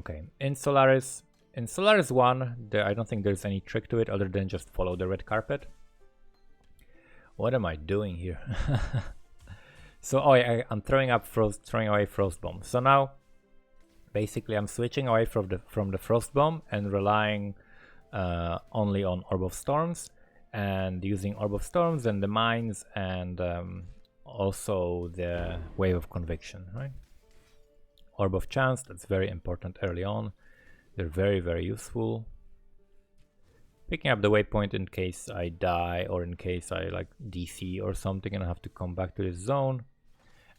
Okay, in Solaris 1, I don't think there's any trick to it other than just follow the red carpet. What am I doing here? So I'm throwing away Frost Bomb. So now, basically, I'm switching away from the Frost Bomb and relying only on Orb of Storms, and using Orb of Storms and the mines, and also the Wave of Conviction, right? Orb of Chance, that's very important early on. They're very, very useful. Picking up the waypoint in case I die, or in case I like DC or something and I have to come back to this zone.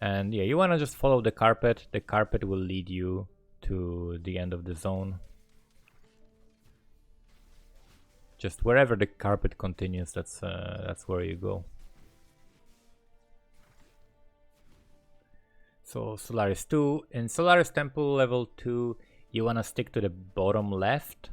And yeah, you want to just follow the carpet. The carpet will lead you to the end of the zone. Just wherever the carpet continues, that's where you go. So Solaris 2. In Solaris Temple level 2, you want to stick to the bottom left.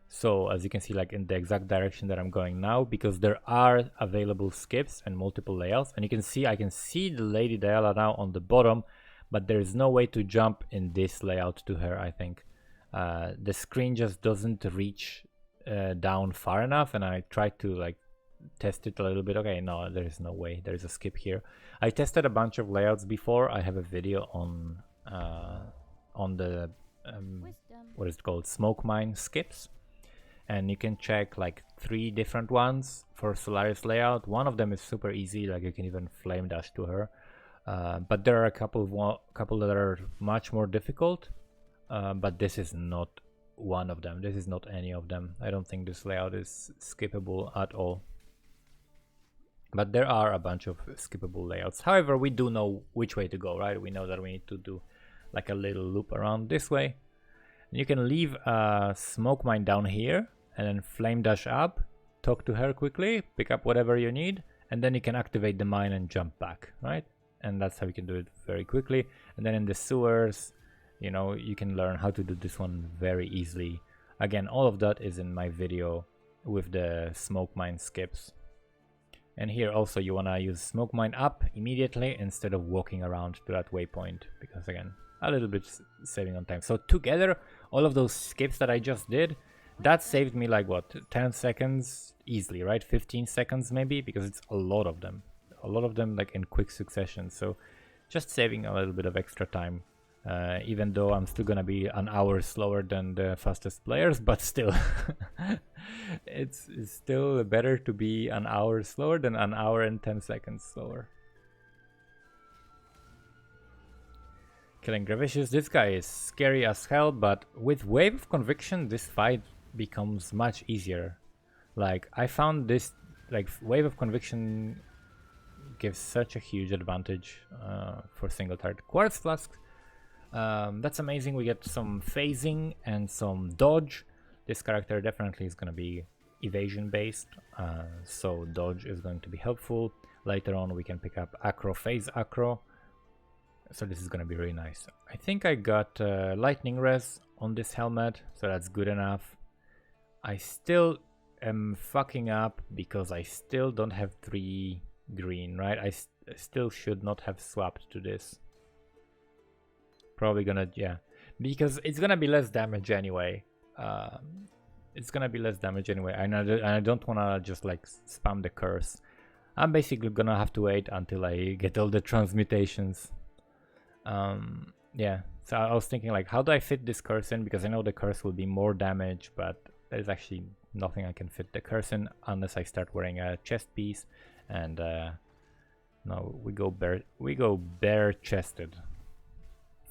So as you can see, like in the exact direction that I'm going now, because there are available skips and multiple layouts. And you can see, I can see the Lady Diala now on the bottom, but there is no way to jump in this layout to her, I think. The screen just doesn't reach down far enough, and I tried to like test it a little bit. Okay, no, there is no way. There is a skip here. I tested a bunch of layouts before. I have a video on the what is it called, smoke mine skips, and you can check like 3 different ones for Solaris layout. One of them is super easy, like you can even flame dash to her, but there are a couple that are much more difficult, but this is not one of them. This is not any of them. I don't think this layout is skippable at all. But there are a bunch of skippable layouts. However, we do know which way to go, right? We know that we need to do like a little loop around this way. And you can leave a smoke mine down here and then flame dash up, talk to her quickly, pick up whatever you need, and then you can activate the mine and jump back, right? And that's how you can do it very quickly. And then in the sewers, you know, you can learn how to do this one very easily. Again, all of that is in my video with the smoke mine skips. And here also you want to use smoke mine up immediately instead of walking around to that waypoint, because again, a little bit saving on time. So together, all of those skips that I just did, that saved me like what, 10 seconds easily, right? 15 seconds maybe, because it's a lot of them like in quick succession. So just saving a little bit of extra time, even though I'm still gonna be an hour slower than the fastest players, but still it's still better to be an hour slower than an hour and 10 seconds slower. Killing Gravicious, this guy is scary as hell, but with Wave of Conviction this fight becomes much easier. Like I found this, like Wave of Conviction gives such a huge advantage for single target Quartz Flasks. That's amazing. We get some phasing and some dodge. This character definitely is going to be evasion based, so dodge is going to be helpful. Later on we can pick up acro, phase acro, so this is going to be really nice. I think I got lightning res on this helmet, so that's good enough. I still am fucking up because I still don't have 3 green, right? I still should not have swapped to this. Probably gonna, yeah, because it's gonna be less damage anyway. It's gonna be less damage anyway, and I don't wanna just like spam the curse. I'm basically gonna have to wait until I get all the transmutations. Yeah, so I was thinking like, how do I fit this curse in? Because I know the curse will be more damage, but there's actually nothing I can fit the curse in unless I start wearing a chest piece. And no, we go bare chested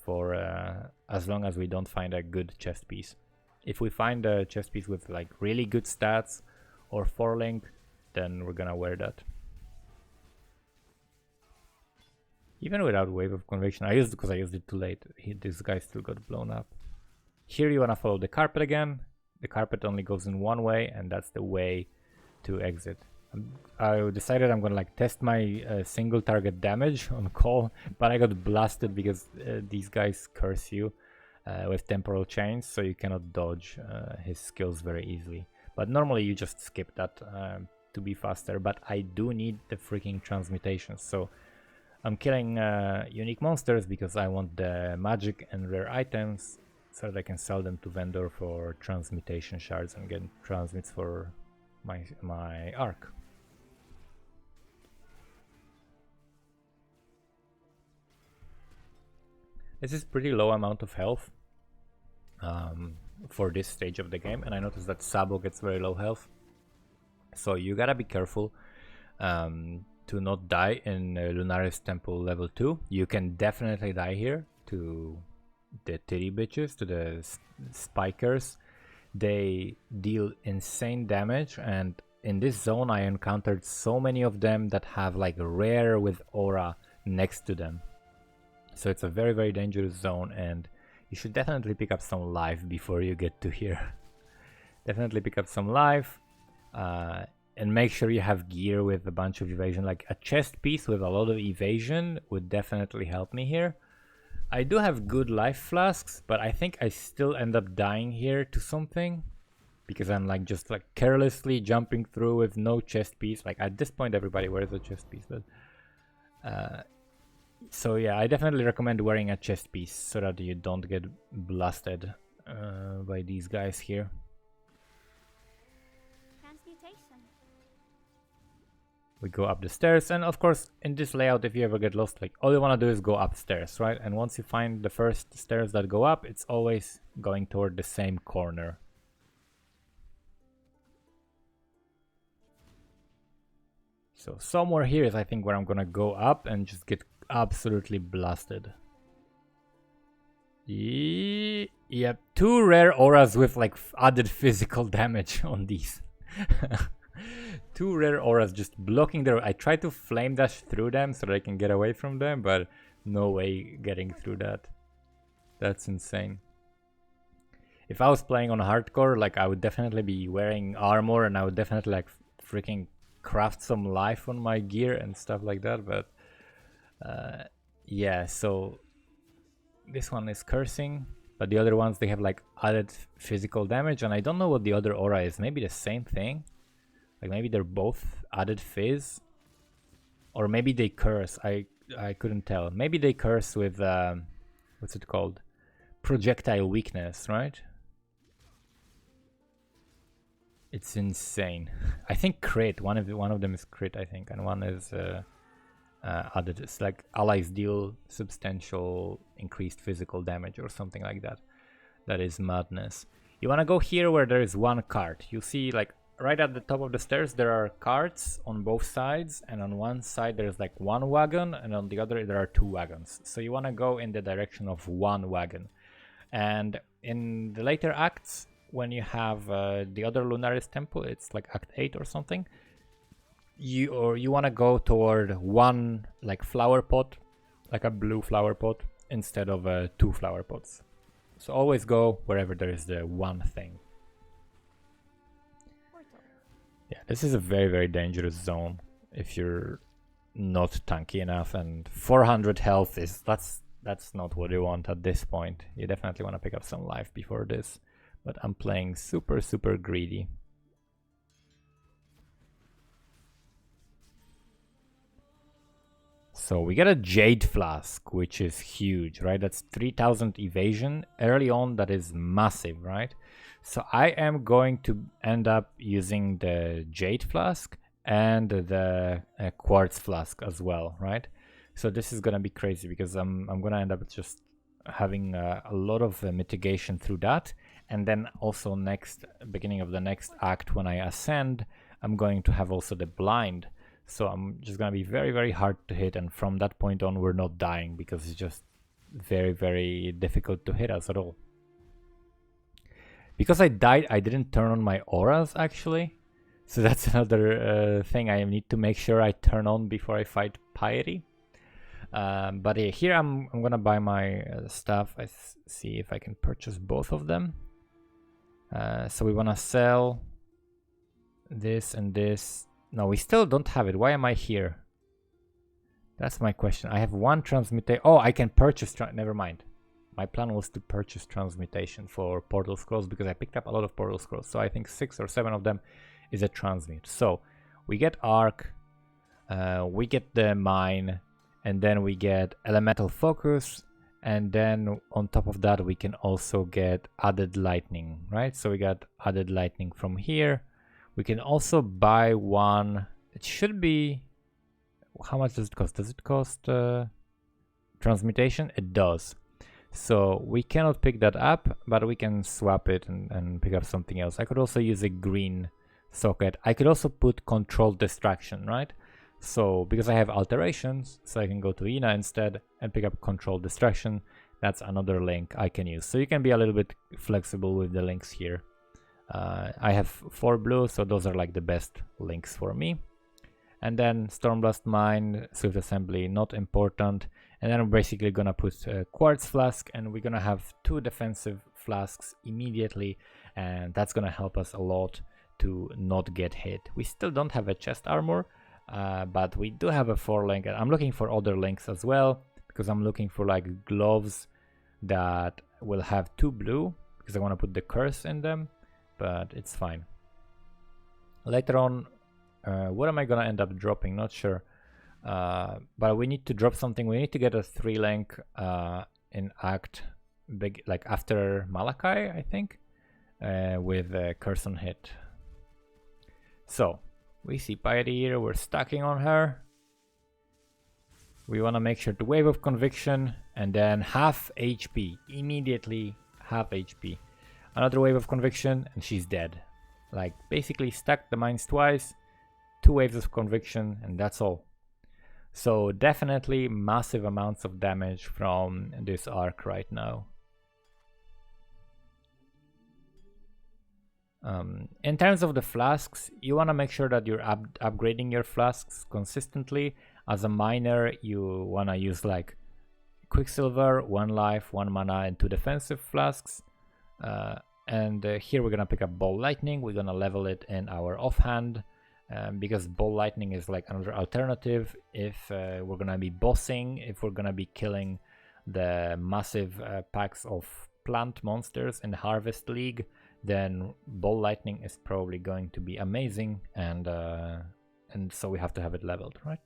for as long as we don't find a good chest piece. If we find a chest piece with like really good stats or 4-link, then we're gonna wear that. Even without Wave of Conviction, I used it too late. This guy still got blown up. Here you wanna follow the carpet again. The carpet only goes in one way, and that's the way to exit. I decided I'm gonna like test my single target damage on call, but I got blasted because these guys curse you with temporal chains, so you cannot dodge his skills very easily. But normally you just skip that to be faster, but I do need the freaking transmutations, so I'm killing unique monsters because I want the magic and rare items, so that I can sell them to vendor for transmutation shards and get transmits for my arc. This is pretty low amount of health for this stage of the game, and I noticed that Sabo gets very low health, so you gotta be careful to not die in Lunaris Temple level 2. You can definitely die here to the titty bitches, to the spikers. They deal insane damage, and in this zone I encountered so many of them that have like rare with aura next to them. So it's a very, very dangerous zone, and you should definitely pick up some life before you get to here. Definitely pick up some life, and make sure you have gear with a bunch of evasion. Like a chest piece with a lot of evasion would definitely help me here. I do have good life flasks, but I think I still end up dying here to something, because I'm like just like carelessly jumping through with no chest piece. Like at this point everybody wears a chest piece, but so yeah, I definitely recommend wearing a chest piece so that you don't get blasted by these guys here. We go up the stairs, and of course in this layout, if you ever get lost, like all you want to do is go upstairs, right? And once you find the first stairs that go up, it's always going toward the same corner. So somewhere here is, I think, where I'm gonna go up and just get absolutely blasted. Yep, 2 rare auras with like added physical damage on these. 2 rare auras just blocking their... I tried to flame dash through them so that I can get away from them, but no way getting through that. That's insane. If I was playing on hardcore, like I would definitely be wearing armor, and I would definitely like freaking craft some life on my gear and stuff like that, but yeah, so this one is cursing, but the other ones, they have like added physical damage, and I don't know what the other aura is. Maybe the same thing, like maybe they're both added fizz, or maybe they curse. I couldn't tell. Maybe they curse with what's it called, projectile weakness, right? It's insane. I think crit. One of them is crit, I think, and one is added. It's like allies deal substantial increased physical damage or something like that. That is madness. You want to go here where there is one cart. You see, like right at the top of the stairs, there are carts on both sides, and on one side there's like one wagon, and on the other there are 2 wagons. So you want to go in the direction of one wagon. And in the later acts, when you have the other Lunaris Temple, it's like Act 8 or something, you want to go toward one like flower pot, like a blue flower pot, instead of 2 flower pots. So always go wherever there is the one thing. Yeah, this is a very, very dangerous zone if you're not tanky enough, and 400 health is that's not what you want at this point. You definitely want to pick up some life before this. But I'm playing super, super greedy. So we get a Jade Flask, which is huge, right? That's 3000 evasion. Early on, that is massive, right? So I am going to end up using the Jade Flask and the Quartz Flask as well, right? So this is gonna be crazy, because I'm gonna end up just having a lot of mitigation through that. And then also beginning of the next act, when I ascend, I'm going to have also the blind. So I'm just going to be very, very hard to hit. And from that point on, we're not dying, because it's just very, very difficult to hit us at all. Because I died, I didn't turn on my auras, actually. So that's another thing I need to make sure I turn on before I fight Piety. But here I'm going to buy my stuff. I see if I can purchase both of them. So we want to sell this and this. No, we still don't have it. Why am I here? That's my question. I have 1 transmutation. Oh, I can purchase. Never mind. My plan was to purchase transmutation for portal scrolls, because I picked up a lot of portal scrolls. So I think 6 or 7 of them is a transmute. So we get arc, we get the mine, and then we get elemental focus, And then on top of that, we can also get added lightning, right? So we got added lightning from here. We can also buy one. It should be, how much does it cost? Does it cost transmutation? It does. So we cannot pick that up, but we can swap it and pick up something else. I could also use a green socket. I could also put controlled distraction, right? So because I have alterations, so I can go to Ina instead and pick up controlled distraction. That's another link I can use. So you can be a little bit flexible with the links here. I have 4 blue, so those are like the best links for me. And then Stormblast Mine, Swift Assembly, not important. And then I'm basically gonna put a Quartz Flask, and we're gonna have 2 defensive flasks immediately, and that's gonna help us a lot to not get hit. We still don't have a chest armor, but we do have a 4 link, and I'm looking for other links as well, because I'm looking for like gloves that will have 2 blue, because I want to put the curse in them, but it's fine. Later on, what am I gonna end up dropping? Not sure, but we need to drop something. We need to get a 3 link in Act big, like after Malachi, I think, with a curse on hit. So we see Piety here, we're stacking on her. We want to make sure to Wave of Conviction, and then half HP, immediately half HP. Another Wave of Conviction, and she's dead. Like, basically stack the mines twice, 2 waves of Conviction, and that's all. So definitely massive amounts of damage from this arc right now. In terms of the flasks, you want to make sure that you're upgrading your flasks consistently. As a miner, you want to use like Quicksilver, 1 life, 1 mana, and 2 defensive flasks. And here we're going to pick up Ball Lightning. We're going to level it in our offhand, because Ball Lightning is like another alternative if we're going to be bossing, if we're going to be killing the massive packs of plant monsters in the Harvest League. Then Ball Lightning is probably going to be amazing, and so we have to have it leveled, right?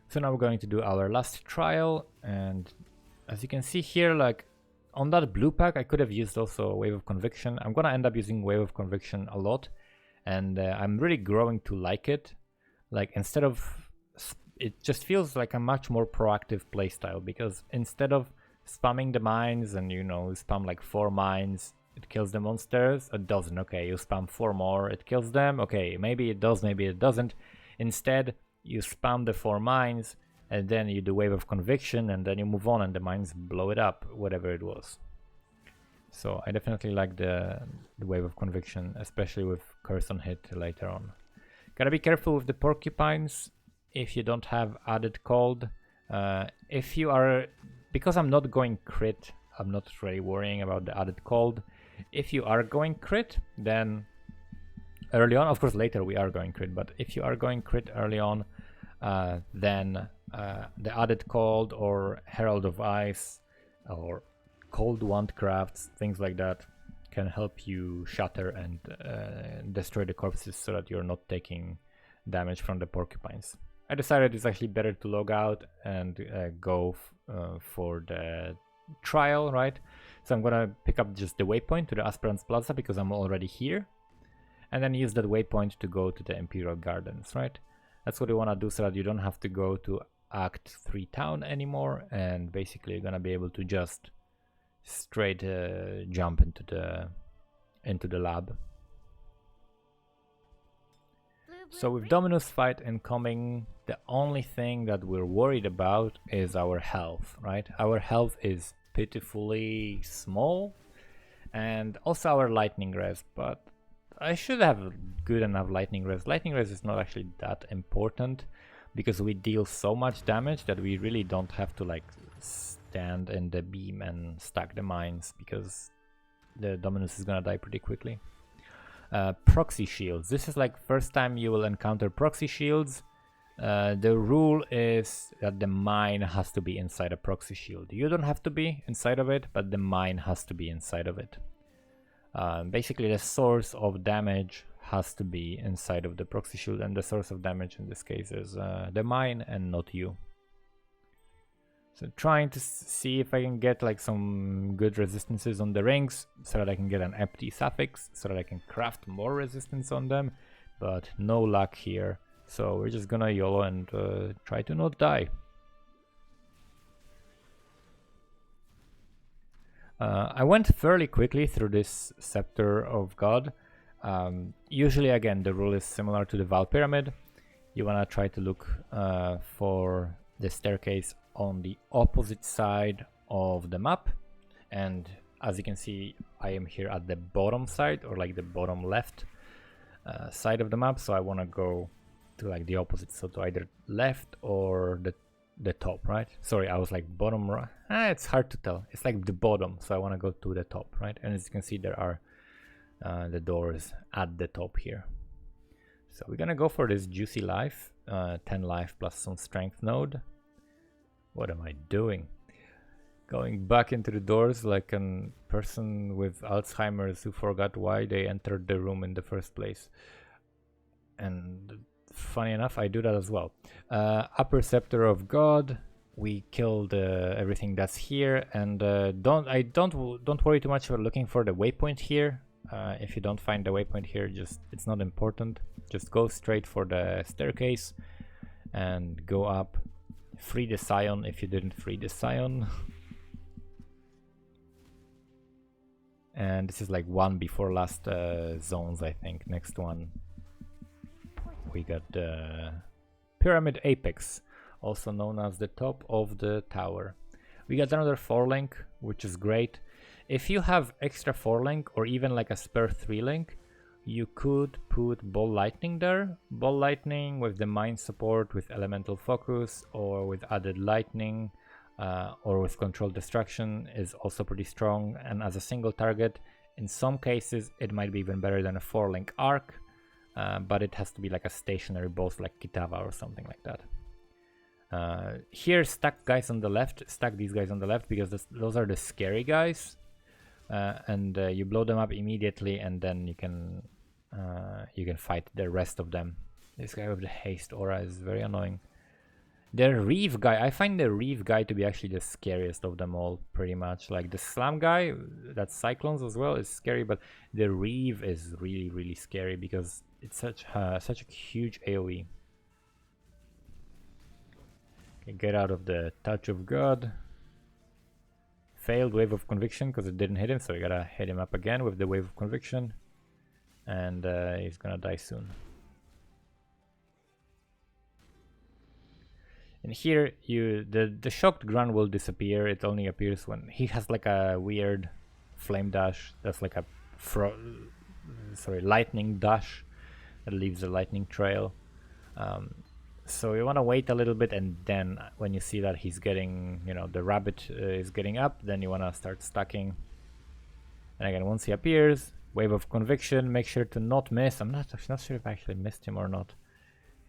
So now we're going to do our last trial, and as you can see here, like on that blue pack, I could have used also a Wave of Conviction. I'm gonna end up using Wave of Conviction a lot, and I'm really growing to like it. Like, instead of, it just feels like a much more proactive playstyle, because instead of spamming the mines and, you know, spam like 4 mines, it kills the monsters. It doesn't. Okay, you spam 4 more, it kills them. Okay, maybe it does, maybe it doesn't. Instead, you spam the 4 mines, and then you do Wave of Conviction, and then you move on and the mines blow it up, whatever it was. So I definitely like the Wave of Conviction, especially with Curse on hit later on. Gotta be careful with the porcupines if you don't have added cold. If you are, because I'm not going crit, I'm not really worrying about the added cold. If you are going crit, then early on, of course later we are going crit, but if you are going crit early on, then the added cold or Herald of Ice or cold wand crafts, things like that, can help you shatter and destroy the corpses so that you're not taking damage from the porcupines. I decided it's actually better to log out and go for the trial, right? So I'm gonna pick up just the waypoint to the Aspirants Plaza because I'm already here, and then use that waypoint to go to the Imperial Gardens, right? That's what you want to do so that you don't have to go to Act 3 town anymore, and basically you're gonna be able to just straight jump into the lab. So with Dominus fight incoming, the only thing that we're worried about is our health, right? Our health is pitifully small, and also our lightning res, but I should have good enough lightning res. Lightning res is not actually that important because we deal so much damage that we really don't have to like stand in the beam and stack the mines because the Dominus is gonna die pretty quickly. Proxy shields. This is like first time you will encounter proxy shields. The rule is that the mine has to be inside a proxy shield. You don't have to be inside of it, but the mine has to be inside of it. Basically the source of damage has to be inside of the proxy shield, and the source of damage in this case is the mine and not you. So trying to see if I can get like some good resistances on the rings so that I can get an empty suffix so that I can craft more resistance on them, but no luck here. So we're just gonna YOLO and try to not die. I went fairly quickly through this Scepter of God. Usually, again, the rule is similar to the Val Pyramid. You want to try to look for the staircase on the opposite side of the map. And as you can see, I am here at the bottom side, or like the bottom left side of the map. So I want to go to like the opposite, so to either left or the top, right? Sorry, I was like bottom right. It's hard to tell. It's like the bottom, so I want to go to the top, right? And as you can see, there are the doors at the top here. So we're gonna go for this juicy life, 10 life plus some strength node. What am I doing? Going back into the doors like a person with Alzheimer's who forgot why they entered the room in the first place. And funny enough, I do that as well. Upper Scepter of God. We killed everything that's here, and don't worry too much about looking for the waypoint here. If you don't find the waypoint here, it's not important. Just go straight for the staircase and go up. Free the Scion if you didn't free the Scion. And this is like one before last zones, I think. Next one, we got the Pyramid Apex, also known as the top of the tower. We got another 4-link, which is great. If you have extra 4-link or even like a spare 3-link, you could put Ball Lightning there. Ball Lightning with the Mind support, with Elemental Focus, or with added Lightning, or with Controlled Destruction is also pretty strong. And as a single target, in some cases, it might be even better than a 4-link arc, but it has to be like a stationary boss like Kitava or something like that. Here, stack guys on the left, stack these guys on the left, because those are the scary guys. And you blow them up immediately, and then you can fight the rest of them. This guy with the haste aura is very annoying. The Reeve guy, I find the Reeve guy to be actually the scariest of them all, pretty much. Like the Slam guy, that Cyclones as well, is scary, but the Reeve is really, really scary because it's such a huge AoE. Okay, get out of the Touch of God. Failed Wave of Conviction because it didn't hit him, so we gotta hit him up again with the Wave of Conviction, and he's gonna die soon. And here, the Shocked Grunt will disappear. It only appears when he has like a weird Flame Dash. That's like a Lightning Dash that leaves a lightning trail. So you want to wait a little bit, and then when you see that he's getting, the rabbit is getting up, then you want to start stacking. And again, once he appears, Wave of Conviction, make sure to not miss. I'm not sure if I actually missed him or not.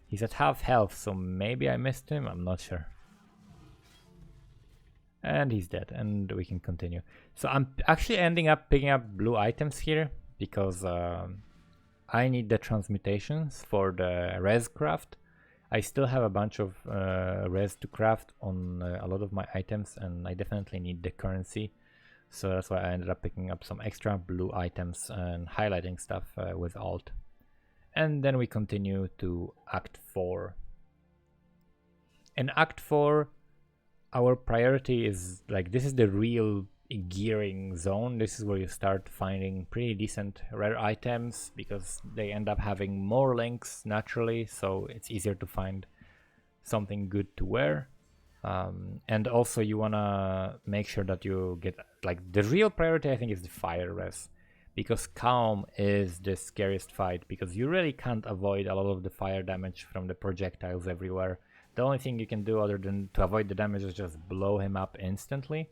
He's at half health, so maybe I missed him, I'm not sure. And he's dead, and we can continue. So I'm actually ending up picking up blue items here, because I need the transmutations for the res craft. I still have a bunch of res to craft on a lot of my items, and I definitely need the currency. So that's why I ended up picking up some extra blue items and highlighting stuff with Alt. And then we continue to Act 4. In Act 4, our priority is, like, this is the real gearing zone. This is where you start finding pretty decent rare items, because they end up having more links naturally, so it's easier to find something good to wear. And also you want to make sure that you get, like, the real priority I think is the fire res, because Calm is the scariest fight, because you really can't avoid a lot of the fire damage from the projectiles everywhere. The only thing you can do other than to avoid the damage is just blow him up instantly.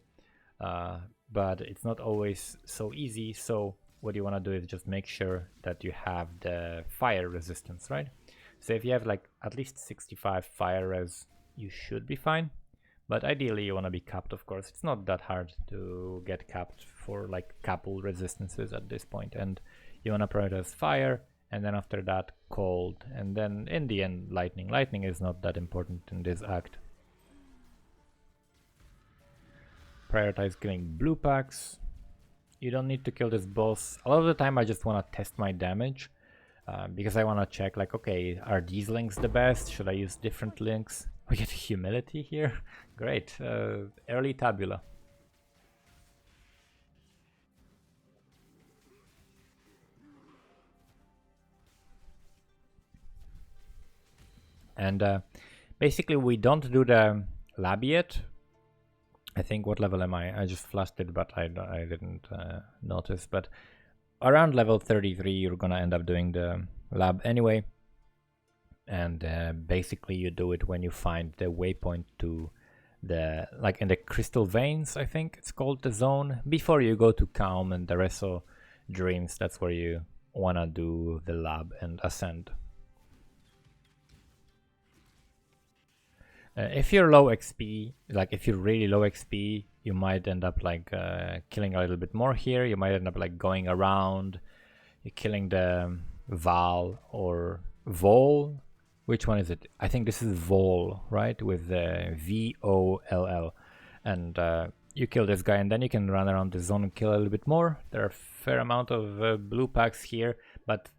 But it's not always so easy, so what you want to do is just make sure that you have the fire resistance, right? So if you have like at least 65 fire res, you should be fine. But ideally you want to be capped, of course. It's not that hard to get capped for like couple resistances at this point, and you want to prioritize fire, and then after that cold, and then in the end lightning. Lightning is not that important in this act. prioritize killing blue packs. You don't need to kill this boss. A lot of the time I just want to test my damage because I want to check like, okay, are these links the best? Should I use different links? We get humility here. Great. Early tabula. And basically we don't do the lab yet. I think, what level am I? I just flashed it, but I didn't notice. But around level 33, you're gonna end up doing the lab anyway. And basically you do it when you find the waypoint to the, like in the crystal veins, I think it's called, the zone, before you go to Calm and the Reso Dreams. That's where you wanna do the lab and ascend. If you're low XP, like if you're really low XP, you might end up like killing a little bit more here. You might end up like going around, you're killing the Val or Vol. Which one is it? I think this is Vol, right? With the V-O-L-L. And you kill this guy and then you can run around the zone and kill a little bit more. There are a fair amount of blue packs here, but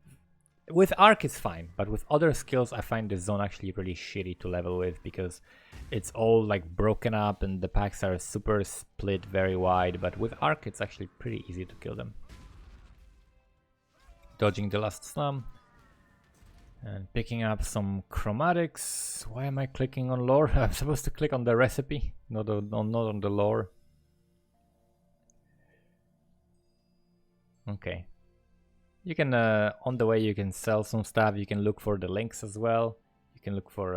with Arc it's fine, but with other skills I find this zone actually really shitty to level with because it's all like broken up and the packs are super split very wide, but with Arc it's actually pretty easy to kill them. Dodging the last slum and picking up some chromatics. Why am I clicking on lore? I'm supposed to click on the recipe, not on the lore. Okay. You can, on the way you can sell some stuff, you can look for the links as well. You can look for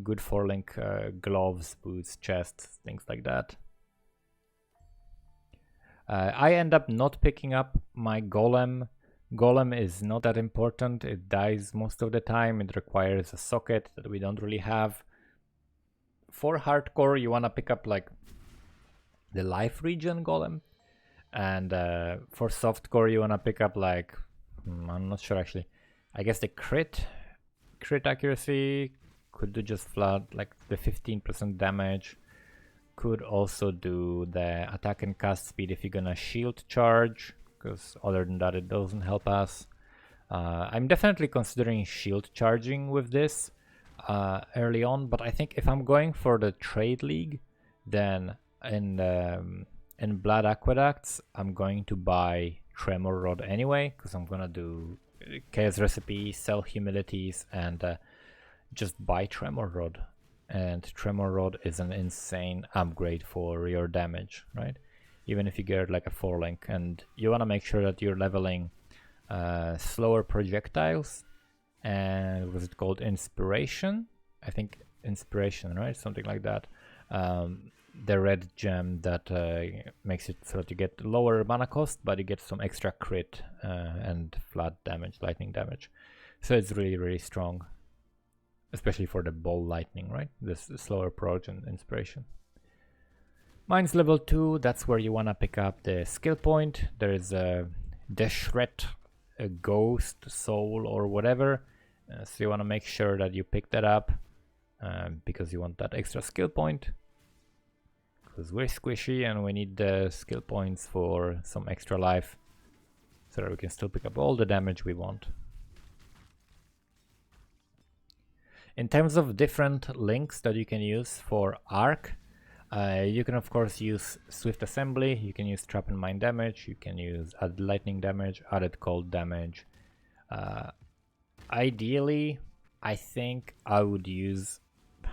good 4-link gloves, boots, chests, things like that. I end up not picking up my golem. Golem is not that important, it dies most of the time, it requires a socket that we don't really have. For hardcore you want to pick up like the life regen golem. And for softcore you wanna pick up like, I'm not sure actually. I guess the crit accuracy could do just flat, like the 15% damage. Could also do the attack and cast speed if you're gonna shield charge, because other than that it doesn't help us. I'm definitely considering shield charging with this early on, but I think if I'm going for the trade league, then in Blood Aqueducts, I'm going to buy Tremor Rod anyway, because I'm gonna do Chaos Recipe, sell Humilities, and just buy Tremor Rod. And Tremor Rod is an insane upgrade for your damage, right? Even if you get like a 4-link, and you wanna make sure that you're leveling slower projectiles, and was it called Inspiration? I think Inspiration, right? Something like that. The red gem that makes it so that you get lower mana cost, but you get some extra crit and flat damage, lightning damage. So it's really, really strong, especially for the ball lightning, right? This slower approach and inspiration. Mine's level 2, that's where you want to pick up the skill point. There is a Deshret, a ghost, soul, or whatever. So you want to make sure that you pick that up because you want that extra skill point. Because we're squishy and we need the skill points for some extra life so that we can still pick up all the damage we want. In terms of different links that you can use for Arc, you can of course use Swift Assembly, you can use Trap and Mine damage, you can use added lightning damage, added cold damage. Ideally, I think I would use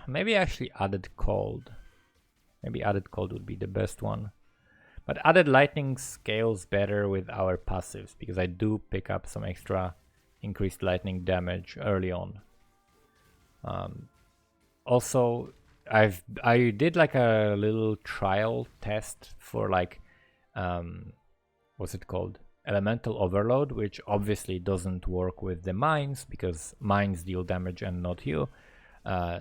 maybe actually added cold. Maybe added cold would be the best one. But added lightning scales better with our passives because I do pick up some extra increased lightning damage early on. Also, I did like a little trial test for like what's it called? Elemental Overload, which obviously doesn't work with the mines because mines deal damage and not you.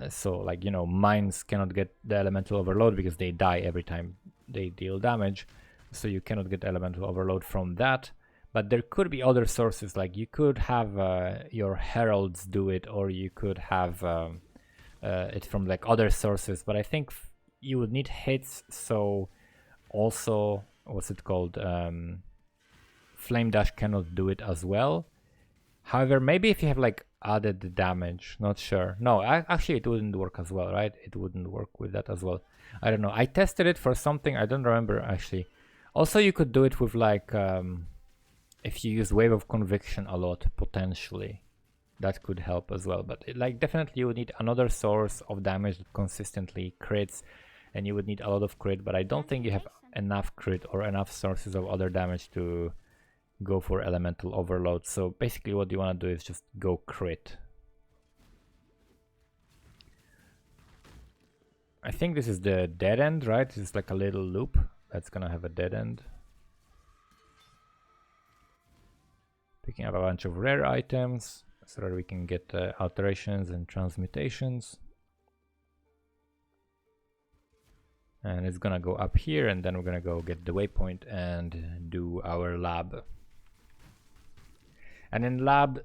So like, you know, mines cannot get the elemental overload because they die every time they deal damage, so you cannot get elemental overload from that. But there could be other sources, like you could have your heralds do it, or you could have it from like other sources, but I think you would need hits, so also, what's it called? Flame Dash cannot do it as well. However, maybe if you have like added damage, not sure. No, actually it wouldn't work as well, right? It wouldn't work with that as well. I don't know. I tested it for something, I don't remember actually. Also, you could do it with like, if you use Wave of Conviction a lot, potentially. That could help as well. But like definitely you would need another source of damage that consistently crits, and you would need a lot of crit, but I don't think you have enough crit or enough sources of other damage to go for Elemental Overload. So basically what you want to do is just go crit. I think this is the dead end, right? This is like a little loop that's gonna have a dead end. Picking up a bunch of rare items so that we can get alterations and transmutations. And it's gonna go up here, and then we're gonna go get the waypoint and do our lab. And in lab,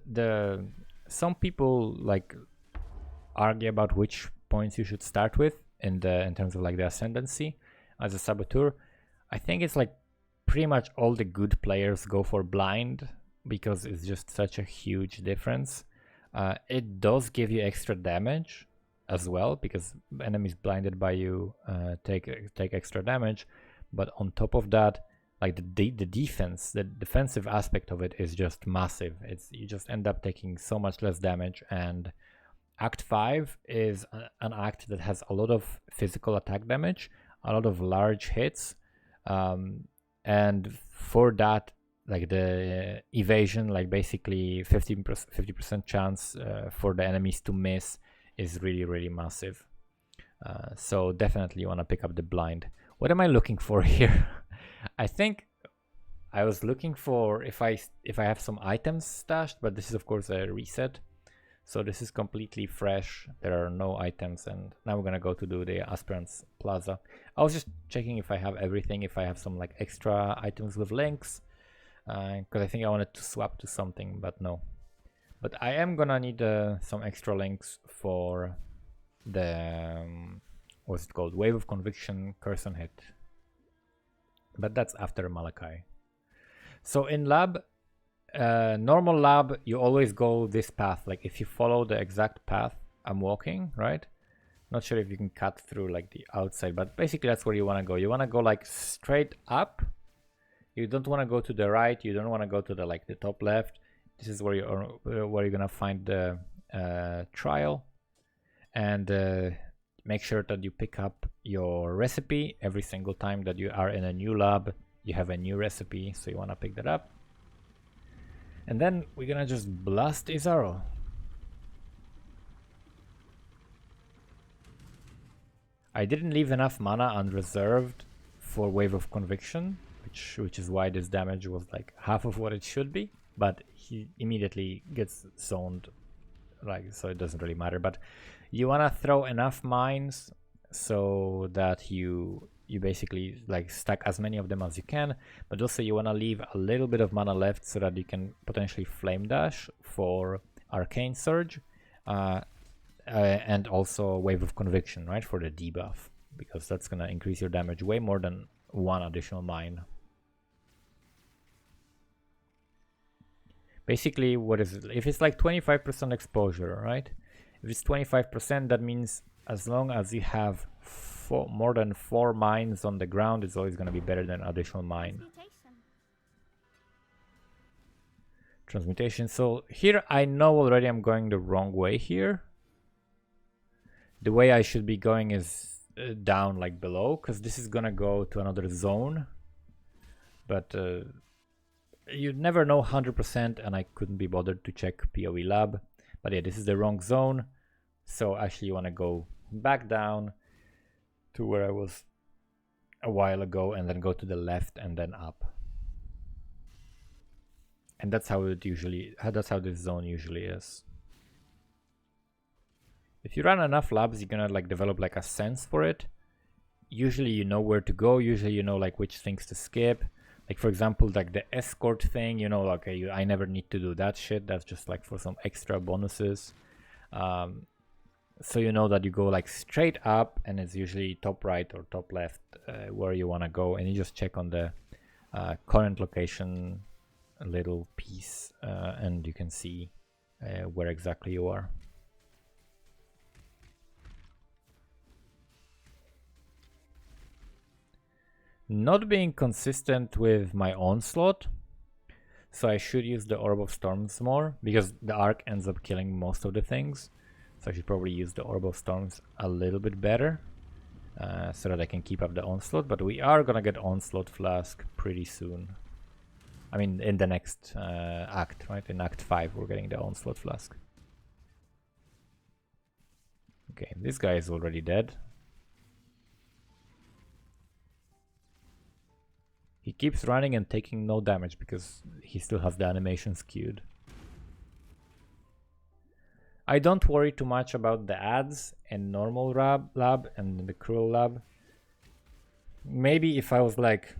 some people like argue about which points you should start with in terms of like the ascendancy as a saboteur. I think it's like pretty much all the good players go for blind because it's just such a huge difference. It does give you extra damage as well because enemies blinded by you take extra damage, but on top of that, like the defense, the defensive aspect of it is just massive. You just end up taking so much less damage. And Act 5 is an act that has a lot of physical attack damage, a lot of large hits, and for that, like the evasion, like basically 50% chance for the enemies to miss is really, really massive. So definitely you want to pick up the blind. What am I looking for here? I think I was looking for if I have some items stashed, but this is of course a reset. So this is completely fresh. There are no items, and now we're gonna go to do the Aspirants Plaza. I was just checking if I have everything, if I have some like extra items with links, because I think I wanted to swap to something, but no. But I am gonna need some extra links for the what's it called, Wave of Conviction, Curse on Hit. But that's after Malachi. So in lab, normal lab, you always go this path. Like if you follow the exact path I'm walking, right? Not sure if you can cut through like the outside, but basically that's where you want to go. You want to go like straight up. You don't want to go to the right. You don't want to go to the like the top left. This is where you're gonna find the trial, and make sure that you pick up your recipe every single time that you are in a new lab. You have a new recipe, so you want to pick that up. And then we're gonna just blast Izaro. I didn't leave enough mana unreserved for Wave of Conviction, which is why this damage was like half of what it should be, but he immediately gets zoned, like, so it doesn't really matter. But you want to throw enough mines so that you basically like stack as many of them as you can, but also you want to leave a little bit of mana left so that you can potentially flame dash for Arcane Surge, and also Wave of Conviction, right, for the debuff, because that's gonna increase your damage way more than one additional mine. Basically, what is it? If it's like 25% exposure, right? If it's 25%, that means as long as you have more than 4 mines on the ground, it's always going to be better than additional mine. Transmutation. So here I know already I'm going the wrong way here. The way I should be going is down like below, because this is going to go to another zone. But you never know 100%, and I couldn't be bothered to check PoE lab. But yeah, this is the wrong zone. So actually you want to go back down to where I was a while ago, and then go to the left and then up. And that's how that's how this zone usually is. If you run enough labs, you're gonna like develop like a sense for it. Usually you know where to go, usually you know like which things to skip. Like for example, like the escort thing, you know, like I never need to do that shit. That's just like for some extra bonuses. So you know that you go like straight up, and it's usually top right or top left where you want to go, and you just check on the current location a little piece, and you can see where exactly you are. Not being consistent with my onslaught, so I should use the Orb of Storms more, because the arc ends up killing most of the things. So I should probably use the Orb of Storms a little bit better, so that I can keep up the onslaught. But we are gonna get Onslaught Flask pretty soon. I mean, in the next act, right? In Act 5, we're getting the Onslaught Flask. Okay, this guy is already dead. He keeps running and taking no damage because he still has the animation skewed. I don't worry too much about the ads in normal lab and the cruel lab. Maybe if I was like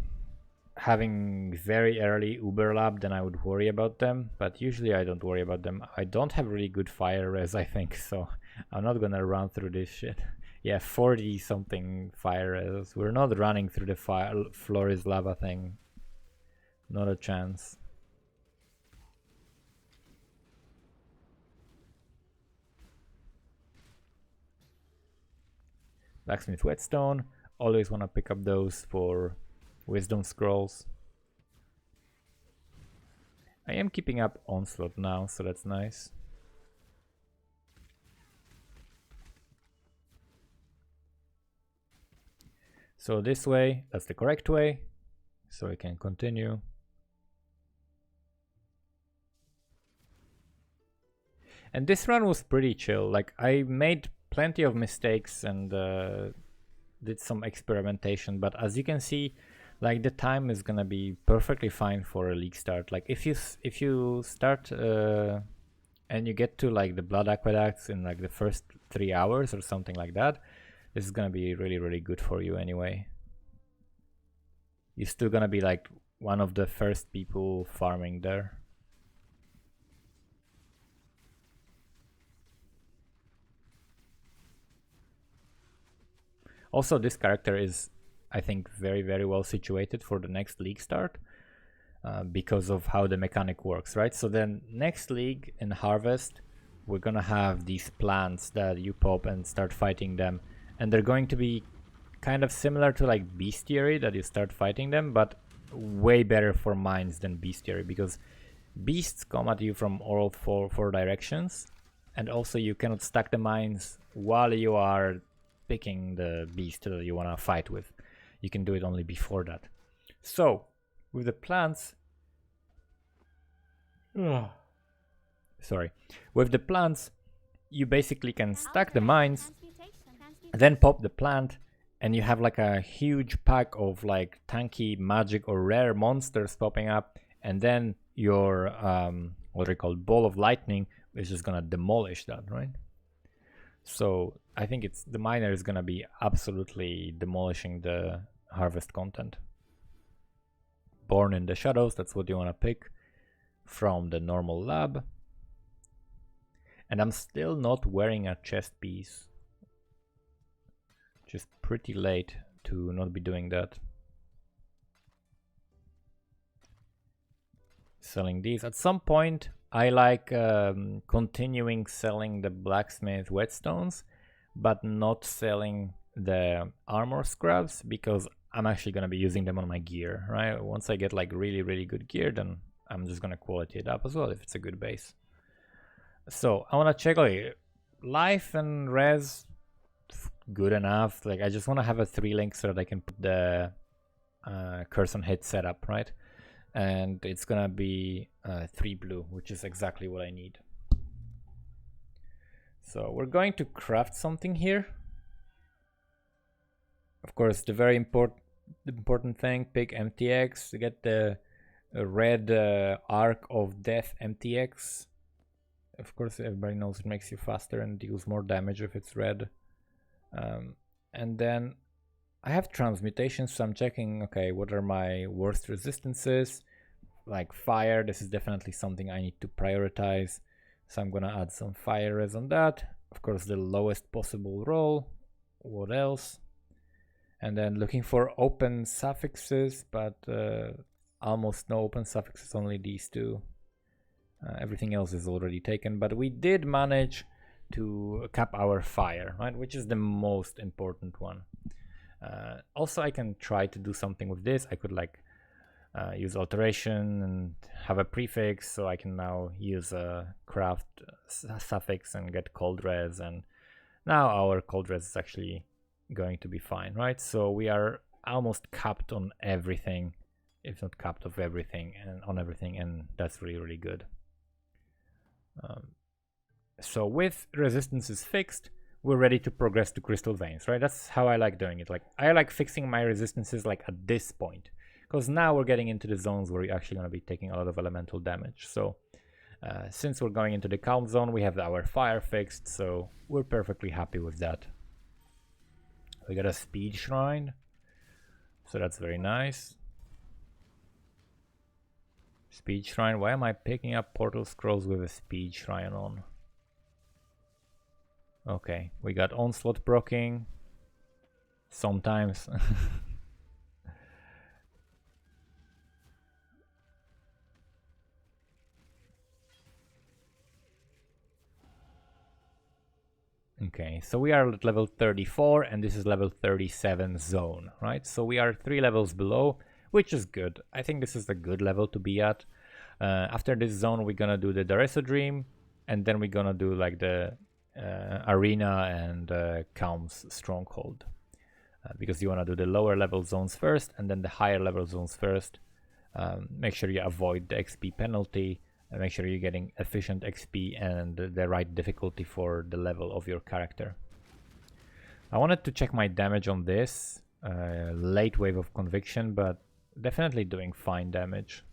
having very early Uber lab, then I would worry about them, but usually I don't worry about them. I don't have really good fire res, I think, so I'm not gonna run through this shit. Yeah, 40 something fire res. We're not running through the Flores lava thing. Not a chance. Blacksmith Whetstone. Always want to pick up those for Wisdom Scrolls. I am keeping up Onslaught now, so that's nice. So this way, that's the correct way. So we can continue. And this run was pretty chill. Like, I made plenty of mistakes and did some experimentation, but as you can see, like, the time is gonna be perfectly fine for a Leaguestart. Like, if you start and you get to like the Blood Aqueducts in like the first 3 hours or something like that, this is gonna be really good for you anyway. You're still gonna be like one of the first people farming there. Also, this character is, I think, very well situated for the next Leaguestart because of how the mechanic works, right? So then next league in Harvest, we're gonna have these plants that you pop and start fighting them, and they're going to be kind of similar to like Bestiary, that you start fighting them, but way better for mines than Bestiary, because beasts come at you from all four directions, and also you cannot stack the mines while you are picking the beast that you want to fight with. You can do it only before that. So with the plants, with the plants, you basically can stack the mines, then pop the plant, and you have like a huge pack of like tanky magic or rare monsters popping up, and then your what they call ball of lightning is just gonna demolish that, right? So I think the miner is gonna be absolutely demolishing the harvest content. Born in the Shadows, that's what you wanna pick from the normal lab. And I'm still not wearing a chest piece. Just pretty late to not be doing that. Selling these. At some point, I like continuing selling the blacksmith whetstones, but not selling the armor scrubs, because I'm actually going to be using them on my gear, right? Once I get like really good gear, then I'm just going to quality it up as well if it's a good base. So I want to check like life and res, good enough. Like, I just want to have a 3 link so that I can put the curse on hit setup, right? And it's gonna be 3 blue, which is exactly what I need. So we're going to craft something here. Of course, the very important thing, pick MTX to get the red Arc of Death MTX. Of course, everybody knows it makes you faster and deals more damage if it's red. And then I have transmutations, so I'm checking, okay, what are my worst resistances? Like fire, this is definitely something I need to prioritize. So I'm gonna add some fire res on that. of course the lowest possible roll. What else? And then looking for open suffixes, but almost no open suffixes, only these two. Everything else is already taken, but we did manage to cap our fire, right? Which is the most important one. Also, I can try to do something with this. I could like use alteration and have a prefix, so I can now use a craft suffix and get cold res, and now our cold res is actually going to be fine, right? So we are almost capped on everything, if not capped of everything and on everything, and that's really good. So with resistances fixed, we're ready to progress to crystal veins, right? That's how I like doing it. Like I like fixing my resistances like at this point, because now we're getting into the zones where you're actually going to be taking a lot of elemental damage. So since we're going into the calm zone, we have our fire fixed, so we're perfectly happy with that. We got a speed shrine, so that's very nice. Speed shrine, why am I picking up portal scrolls with a speed shrine on? Okay, we got onslaught proccing sometimes. Okay, so we are at level 34 and this is level 37 zone, right? So we are 3 levels below, which is good. I think this is a good level to be at. After this zone, we're gonna do the Dareso Dream, and then we're gonna do like the Arena and Calm's Stronghold. Because you wanna do the lower level zones first, and then the higher level zones first. Make sure you avoid the XP penalty. Make sure you're getting efficient XP and the right difficulty for the level of your character. I wanted to check my damage on this late wave of conviction, but definitely doing fine damage.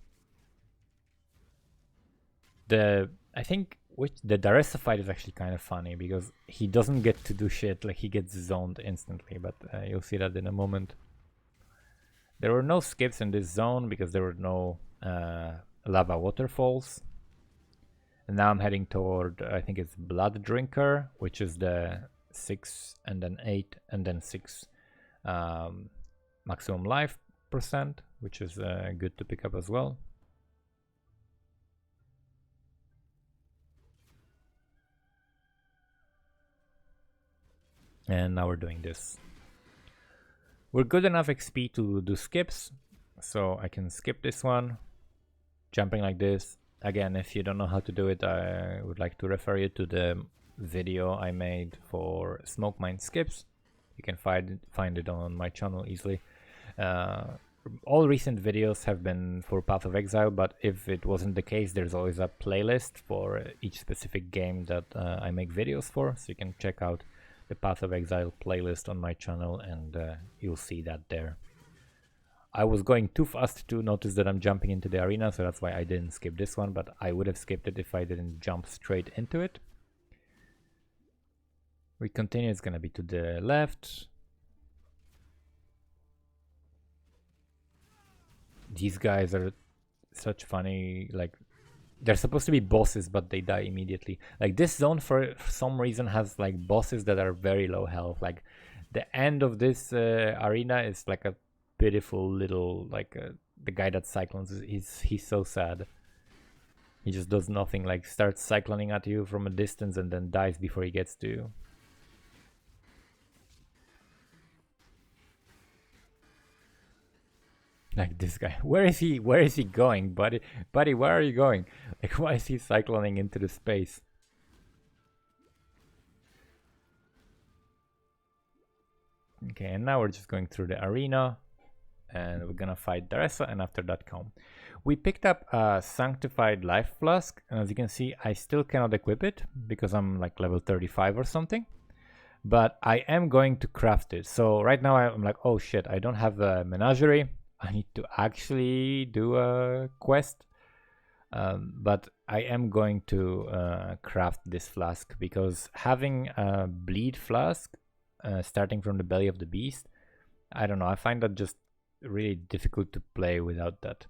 I think the Dareso fight is actually kind of funny because he doesn't get to do shit, like he gets zoned instantly, but you'll see that in a moment. There were no skips in this zone because there were no lava waterfalls. And now I'm heading toward, I think it's Blood Drinker, which is the 6 and then 8 and then 6 maximum life %, which is good to pick up as well. And now we're doing this. We're good enough XP to do skips, so I can skip this one. Jumping like this. Again, if you don't know how to do it, I would like to refer you to the video I made for smoke mine skips. You can find it on my channel easily. All recent videos have been for Path of Exile, but if it wasn't the case, there's always a playlist for each specific game that I make videos for, so you can check out the Path of Exile playlist on my channel and you'll see that there. I was going too fast to notice that I'm jumping into the arena, so that's why I didn't skip this one, but I would have skipped it if I didn't jump straight into it. We continue, it's gonna be to the left. These guys are such funny, like, they're supposed to be bosses, but they die immediately. Like, this zone for some reason has like bosses that are very low health. Like, the end of this arena is like a pitiful little, like, the guy that cyclones, he's so sad. He just does nothing, like starts cycloning at you from a distance and then dies before he gets to you. Like this guy. Where is he going, buddy? Buddy, where are you going? Like, why is he cycloning into the space? Okay, and now we're just going through the arena. And we're gonna fight Dareso, and after that Calm. We picked up a Sanctified Life Flask, and as you can see, I still cannot equip it because I'm like level 35 or something. But I am going to craft it. So right now I'm like, oh shit, I don't have a menagerie. I need to actually do a quest. But I am going to craft this flask because having a bleed flask starting from the belly of the beast, I don't know, I find that just really difficult to play without that.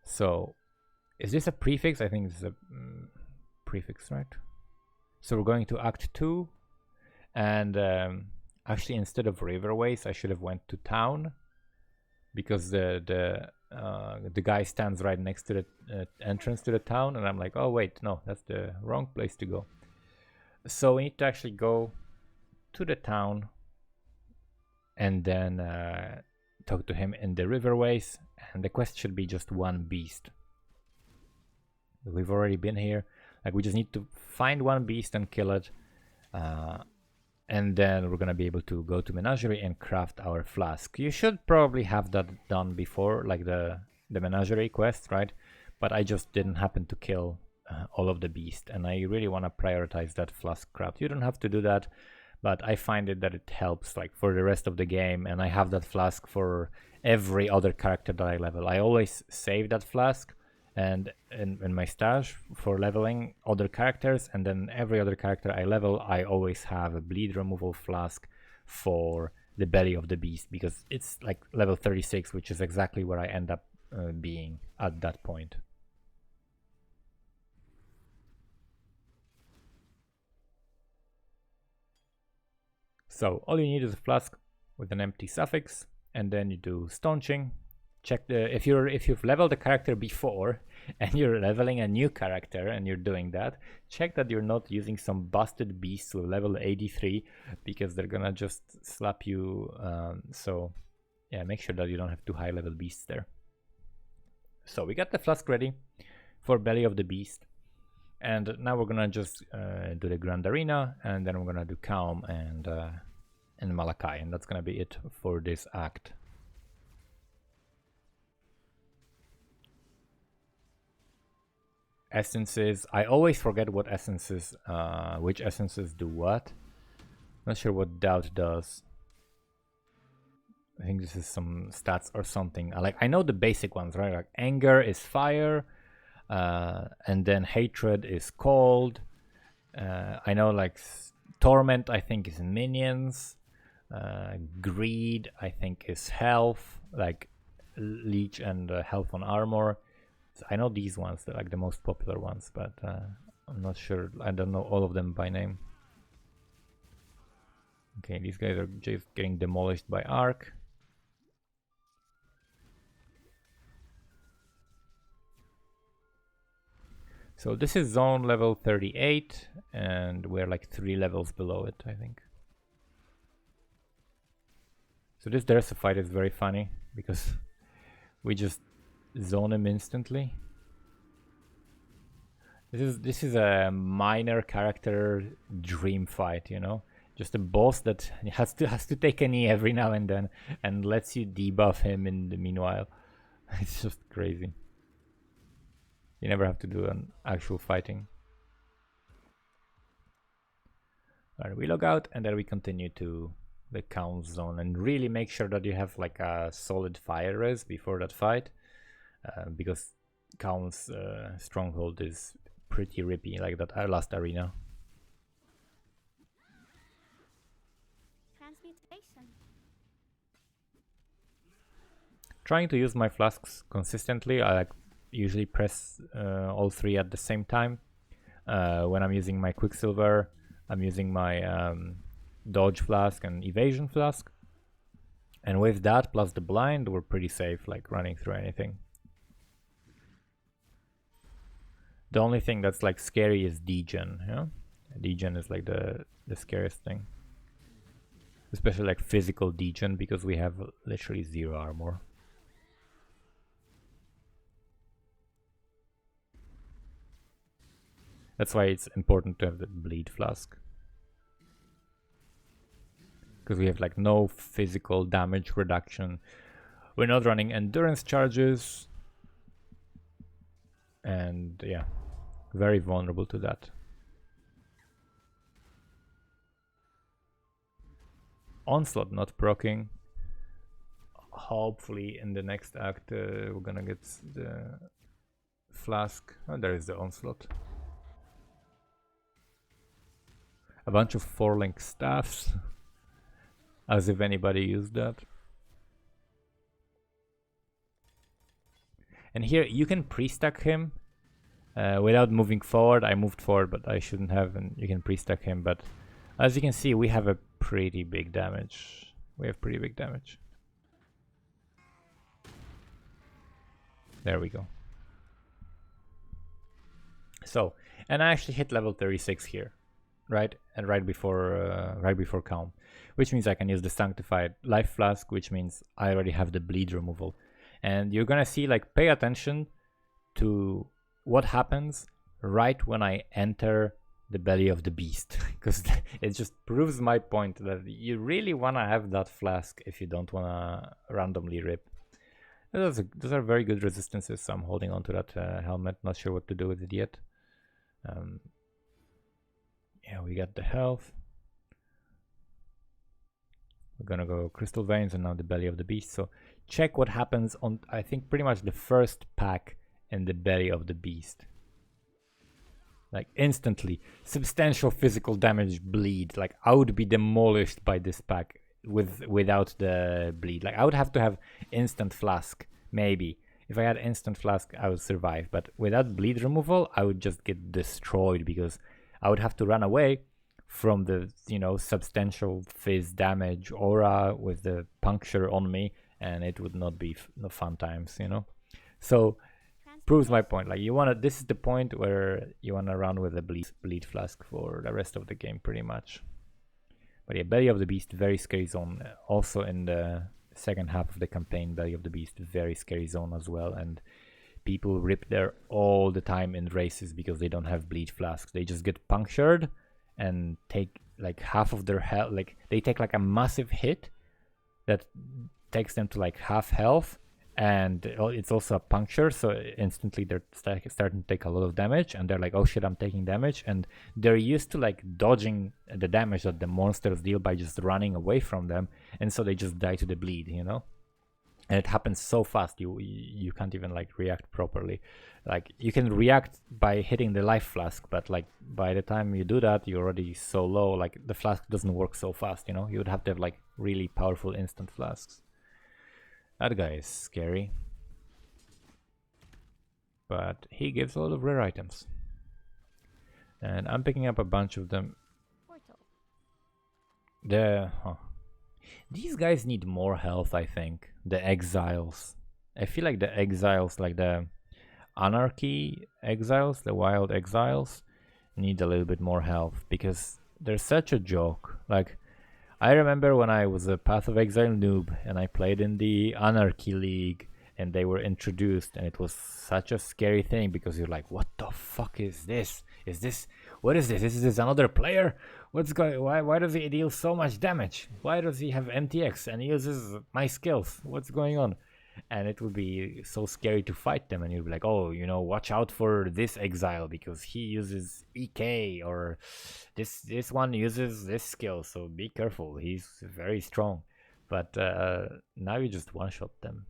So is this a prefix? I think this is a prefix, right? So we're going to Act 2, and actually instead of riverways I should have went to town, because the guy stands right next to the entrance to the town, and I'm like, oh wait, no, that's the wrong place to go. So we need to actually go to the town and then talk to him in the riverways, and the quest should be just one beast. We've already been here, like we just need to find one beast and kill it, and then we're gonna be able to go to Menagerie and craft our flask. You should probably have that done before, like the Menagerie quest, right? But I just didn't happen to kill all of the beast, and I really want to prioritize that flask craft. You don't have to do that, but I find it that it helps like for the rest of the game, and I have that flask for every other character that I level. I always save that flask and in my stash for leveling other characters, and then every other character I level I always have a bleed removal flask for the belly of the beast, because it's like level 36, which is exactly where I end up being at that point. So all you need is a flask with an empty suffix, and then you do staunching. Check the if you've leveled a character before and you're leveling a new character and you're doing that, check that you're not using some busted beasts with level 83, because they're gonna just slap you. So yeah, make sure that you don't have too high level beasts there. So we got the flask ready for belly of the beast, and now we're gonna just do the Grand Arena, and then we're gonna do Calm and Malachi, and that's gonna be it for this act. Essences, I always forget what essences, which essences do what. Not sure what Doubt does. I think this is some stats or something. I know the basic ones, right? Like anger is fire, and then hatred is cold. I know like torment, I think, is minions. Greed, I think, is health, like leech and health on armor. So I know these ones, they're like the most popular ones, but I'm not sure. I don't know all of them by name. Okay, these guys are just getting demolished by Arc. So this is zone level 38, and we're like 3 levels below it, I think. So this Dersa fight is very funny, because we just zone him instantly. This is a minor character dream fight, you know? Just a boss that has to take a knee every now and then, and lets you debuff him in the meanwhile. It's just crazy. You never have to do an actual fighting. Alright, we log out, and then we continue to the count zone, and really make sure that you have like a solid fire res before that fight, because Count's stronghold is pretty rippy, like that last arena. Transmutation. Trying to use my flasks consistently. I like usually press all 3 at the same time. When I'm using my Quicksilver, I'm using my dodge flask and evasion flask, and with that plus the blind, we're pretty safe, like running through anything. The only thing that's like scary is degen. Yeah, degen is like the scariest thing, especially like physical degen, because we have literally 0 armor. That's why it's important to have the bleed flask, because we have like no physical damage reduction. We're not running endurance charges, and yeah, very vulnerable to that. Onslaught not proccing. Hopefully in the next act we're gonna get the flask. Oh, there is the Onslaught. A bunch of 4-link staffs. As if anybody used that. And here you can pre-stack him without moving forward. I moved forward, but I shouldn't have, and you can pre-stack him. But as you can see, we have a pretty big damage. We have pretty big damage. There we go. So, and I actually hit level 36 here, right? And right before Calm, which means I can use the Sanctified Life Flask, which means I already have the bleed removal. And you're gonna see, like, pay attention to what happens right when I enter the belly of the beast, because it just proves my point that you really wanna have that flask if you don't wanna randomly rip. Those are very good resistances, so I'm holding on to that helmet. Not sure what to do with it yet. Yeah, we got the health. We're gonna go Crystal Veins and now the Belly of the Beast. So check what happens on, I think, pretty much the first pack in the Belly of the Beast. Like instantly, substantial physical damage, bleed. Like I would be demolished by this pack without the bleed. Like I would have to have instant flask, maybe. If I had instant flask, I would survive. But without bleed removal, I would just get destroyed because I would have to run away from the, you know, substantial fizz damage aura with the puncture on me, and it would not be no fun times, you know. So proves my point. Like you wanna, this is the point where you wanna run with a bleed flask for the rest of the game, pretty much. But yeah, Belly of the Beast, very scary zone. Also in the second half of the campaign, Belly of the Beast, very scary zone as well. And people rip there all the time in races because they don't have bleed flasks. They just get punctured and take like half of their health. Like they take like a massive hit that takes them to like half health, and it's also a puncture, so instantly they're starting to take a lot of damage, and they're like, oh shit, I'm taking damage, and they're used to like dodging the damage that the monsters deal by just running away from them, and so they just die to the bleed, you know. And it happens so fast, you can't even like react properly. Like you can react by hitting the life flask, but like by the time you do that, you're already so low. Like the flask doesn't work so fast, you know. You would have to have like really powerful instant flasks. That guy is scary, but he gives a lot of rare items, and I'm picking up a bunch of them. These guys need more health, I think. The Exiles. I feel like the Exiles, like the Anarchy Exiles, the Wild Exiles, need a little bit more health because they're such a joke. Like, I remember when I was a Path of Exile noob and I played in the Anarchy League and they were introduced, and it was such a scary thing because you're like, what the fuck is this? What is this? Is this another player? What's going? Why does he deal so much damage? Why does he have MTX and he uses my skills? What's going on? And it would be so scary to fight them, and you'd be like, oh, you know, watch out for this Exile because he uses EK, or this one uses this skill, so be careful, he's very strong. But now you just one-shot them.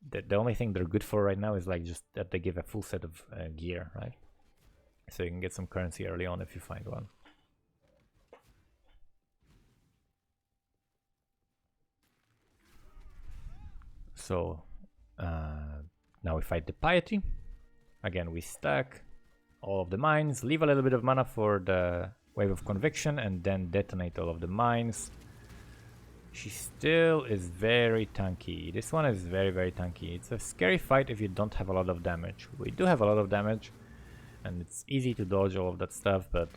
The only thing they're good for right now is like just that they give a full set of gear, right? So you can get some currency early on if you find one. So now we fight the Piety. Again, we stack all of the mines, leave a little bit of mana for the Wave of Conviction, and then detonate all of the mines. She still is very tanky. This one is very, very tanky. It's a scary fight if you don't have a lot of damage. We do have a lot of damage, and it's easy to dodge all of that stuff, but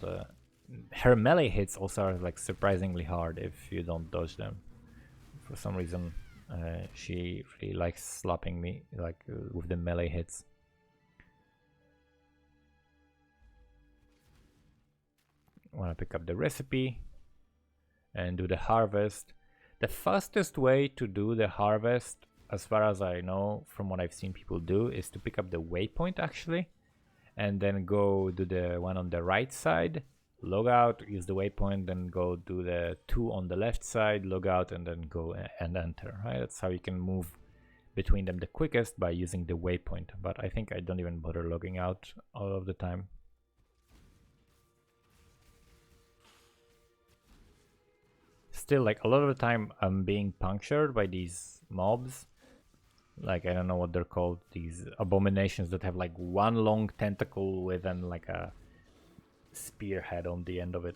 her melee hits also are like surprisingly hard if you don't dodge them. For some reason, she really likes slapping me like with the melee hits. Want to pick up the recipe and do the harvest. The fastest way to do the harvest, as far as I know from what I've seen people do, is to pick up the waypoint actually, and then go do the one on the right side, log out, use the waypoint, then go do the 2 on the left side, log out, and then go and enter, right? That's how you can move between them the quickest, by using the waypoint. But I think I don't even bother logging out all of the time. Still, like a lot of the time I'm being punctured by these mobs. like, I don't know what they're called, these abominations that have like one long tentacle with then like a spearhead on the end of it.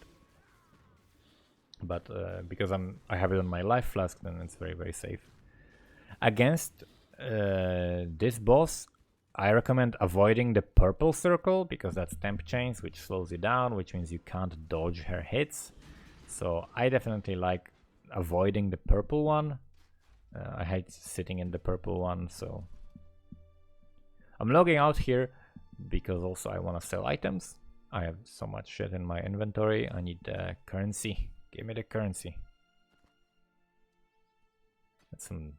But because I have it on my life flask, then it's very, very safe. Against this boss, I recommend avoiding the purple circle because that's temp chains, which slows you down, which means you can't dodge her hits. So I definitely like avoiding the purple one. I hate sitting in the purple one, so I'm logging out here because also I want to sell items. I have so much shit in my inventory. I need currency. Give me the currency. That's some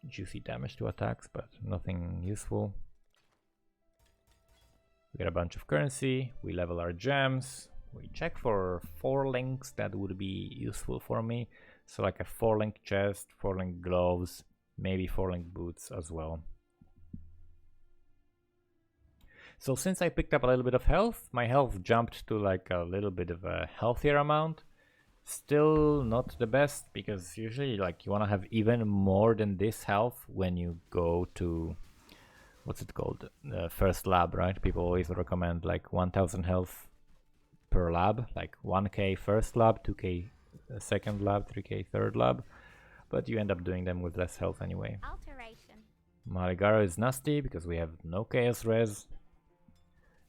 juicy damage to attacks, but nothing useful. We get a bunch of currency. We level our gems. We check for 4 links that would be useful for me. So like a 4-link chest, 4-link gloves, maybe 4-link boots as well. So since I picked up a little bit of health, my health jumped to like a little bit of a healthier amount. Still not the best, because usually like you want to have even more than this health when you go to, what's it called, first lab, right? People always recommend like 1000 health per lab, like 1k first lab, 2k second lab, 3k third lab, but you end up doing them with less health anyway. Alteration. Maligara is nasty because we have no chaos res.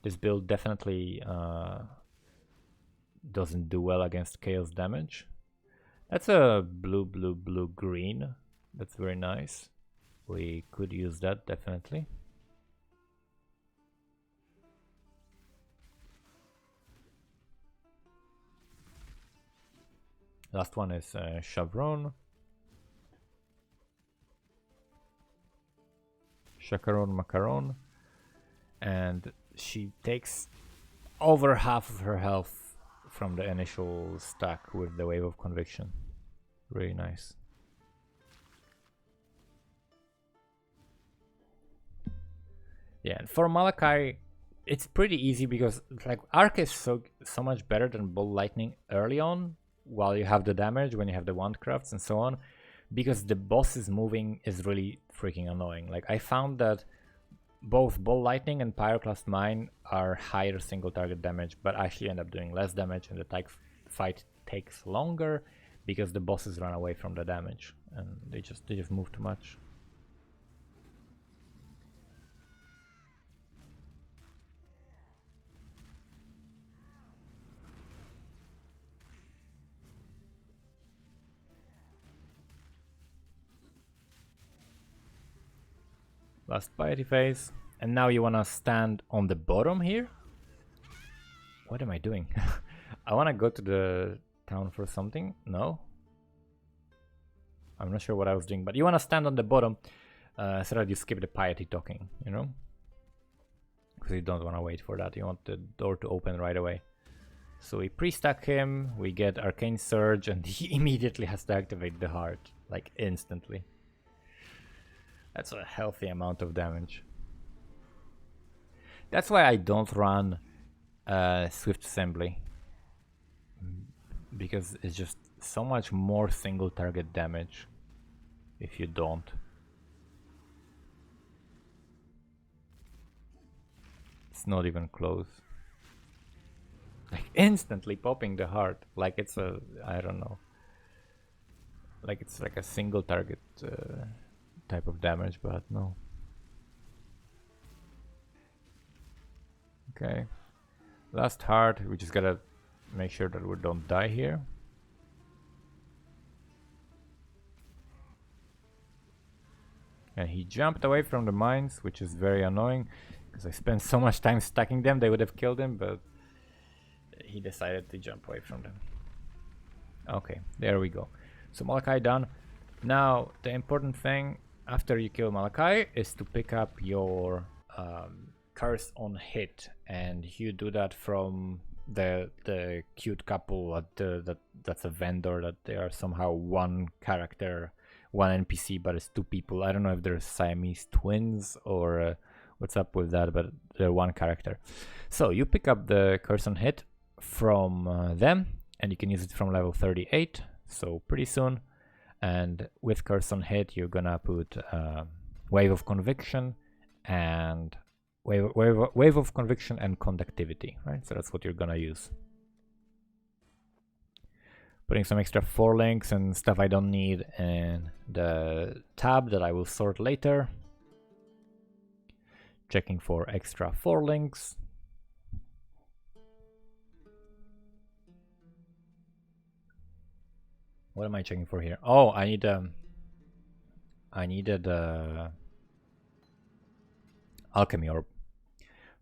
This build definitely doesn't do well against chaos damage. That's a blue, blue, blue, green. That's very nice. We could use that definitely. Last one is Chevron. Chacaron Macaron. And she takes over half of her health from the initial stack with the Wave of Conviction. Really nice. Yeah, and for Malachi, it's pretty easy because like Arc is so much better than Ball Lightning early on, while you have the damage, when you have the wand crafts and so on, because the boss's moving is really freaking annoying. Like I found that both Ball Lightning and Pyroclast Mine are higher single target damage, but actually end up doing less damage, and the fight takes longer because the bosses run away from the damage and they just move too much. Last Piety phase, and now you wanna stand on the bottom here? What am I doing? I wanna go to the town for something? No? I'm not sure what I was doing, but you wanna stand on the bottom so that you skip the Piety talking, you know? Because you don't wanna wait for that, you want the door to open right away. So we pre-stack him, we get Arcane Surge, and he immediately has to activate the heart, like instantly. That's a healthy amount of damage. That's why I don't run Swift Assembly, because it's just so much more single target damage if you don't. It's not even close. Like instantly popping the heart, like it's a, I don't know, like it's like a single target type of damage, but no. Okay, last heart, we just gotta make sure that we don't die here. And he jumped away from the mines, which is very annoying because I spent so much time stacking them, they would have killed him, but he decided to jump away from them. Okay, there we go. So Malachi done. Now the important thing after you kill Malachi is to pick up your curse on hit, and you do that from the cute couple at that's a vendor, that they are somehow one character, one NPC, but it's 2 people. I don't know if they're Siamese twins or what's up with that, but they're one character. So you pick up the curse on hit from them, and you can use it from level 38, so pretty soon. And with curse on hit, you're gonna put Wave of Conviction, and wave of Conviction and Conductivity, right? So that's what you're gonna use. Putting some extra 4 links and stuff I don't need in the tab that I will sort later. Checking for extra 4 links. What am I checking for here? Oh, I needed alchemy orb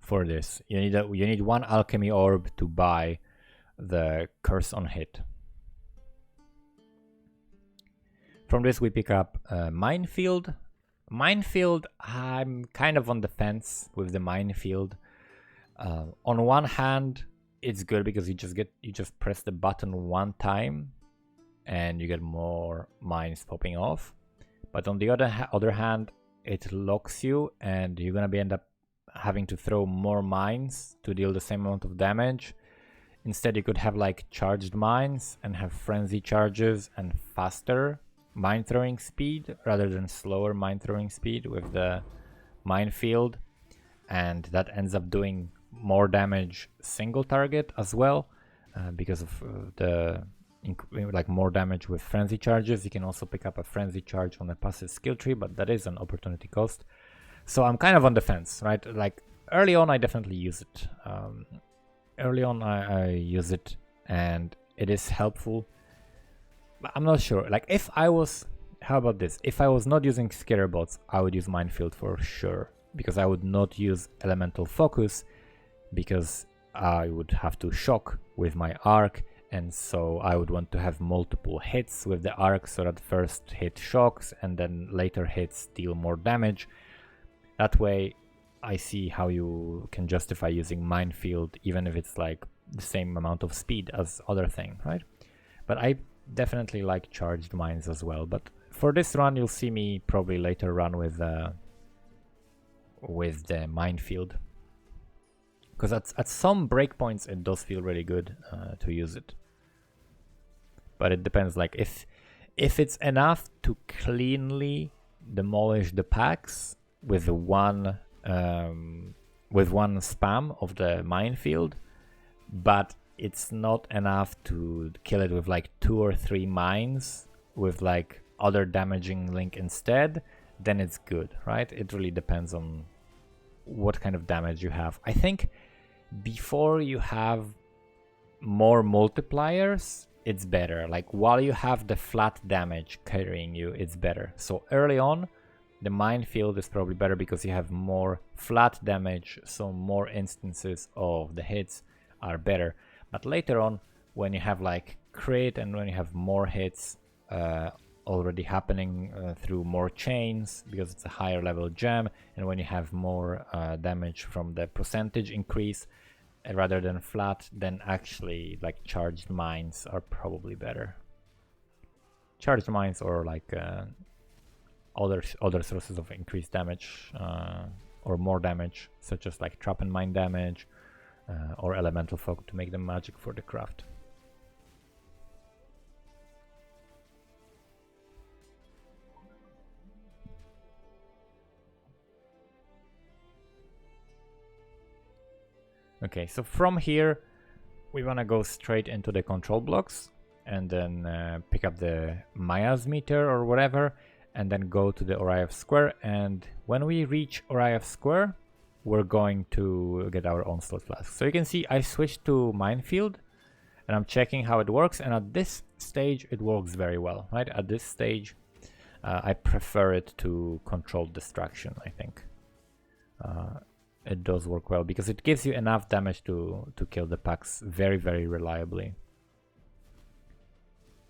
for this. You need 1 alchemy orb to buy the curse on hit. From this we pick up Minefield. Minefield, I'm kind of on the fence with the Minefield. On one hand, it's good because you just press the button 1 time and you get more mines popping off. But on the other hand, it locks you and you're gonna end up having to throw more mines to deal the same amount of damage. Instead, you could have like charged mines and have frenzy charges and faster mine throwing speed rather than slower mine throwing speed with the Minefield, and that ends up doing more damage single target as well because of like more damage with frenzy charges. You can also pick up a frenzy charge on a passive skill tree, but that is an opportunity cost. So I'm kind of on the fence, right? Like early on I definitely use it. Early on I use it and it is helpful. But I'm not sure. Like if I was, how about this? If I was not using scatter bots, I would use Minefield for sure, because I would not use Elemental Focus because I would have to shock with my arc, and so I would want to have multiple hits with the arc so that first hit shocks and then later hits deal more damage. That way I see how you can justify using Minefield even if it's like the same amount of speed as other thing, right? But I definitely like charged mines as well. But for this run you'll see me probably later run with the Minefield, because at some breakpoints it does feel really good to use it. But it depends, like if it's enough to cleanly demolish the packs with one spam of the Minefield, but it's not enough to kill it with like 2 or 3 mines with like other damaging link instead, then it's good, right? It really depends on what kind of damage you have. I think before you have more multipliers, it's better. Like while you have the flat damage carrying you, it's better. So early on, the Minefield is probably better because you have more flat damage, so more instances of the hits are better. But later on, when you have like crit and when you have more hits already happening through more chains because it's a higher level gem, and when you have more damage from the percentage increase rather than flat, then actually like charged mines are probably better. Charged mines or like other sources of increased damage or more damage, such as like trap and mine damage or elemental folk to make them magic for the craft. Okay, so from here we want to go straight into the control blocks and then pick up the Maya's meter or whatever, and then go to the Oriav Square. And when we reach Oriav Square, we're going to get our Onslaught Flask. So you can see I switched to Minefield and I'm checking how it works, and at this stage it works very well, right? At this stage I prefer it to Controlled Distraction, I think. It does work well because it gives you enough damage to kill the packs very, very reliably.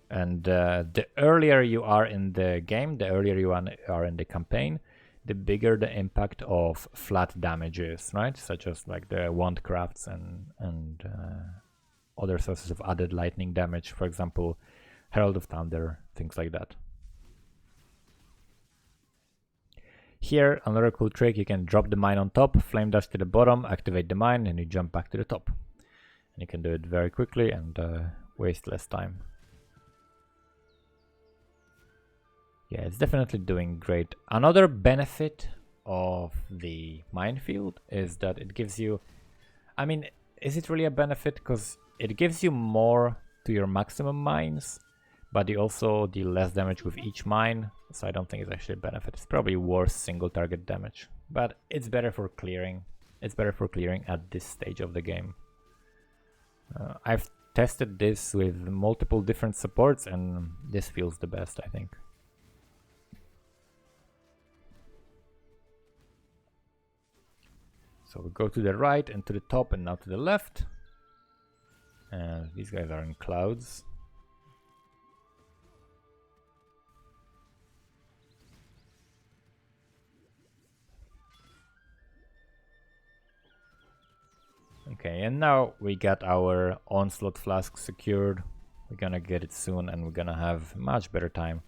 And the earlier you are in the game, the earlier you are in the campaign, the bigger the impact of flat damage is, right? Such as like the wand crafts and other sources of added lightning damage, for example, Herald of Thunder, things like that. Here, another cool trick, you can drop the mine on top, flame dash to the bottom, activate the mine, and you jump back to the top. And you can do it very quickly and waste less time. Yeah, it's definitely doing great. Another benefit of the minefield is that it gives you, I mean, is it really a benefit? Because it gives you more to your maximum mines, but you also deal less damage with each mine, so I don't think it's actually a benefit. It's probably worse single target damage, but it's better for clearing. It's better for clearing at this stage of the game. I've tested this with multiple different supports and this feels the best, I think. So we go to the right and to the top and now to the left. And these guys are in clouds. Okay, and now we got our Onslaught Flask secured. We're gonna get it soon and we're gonna have much better time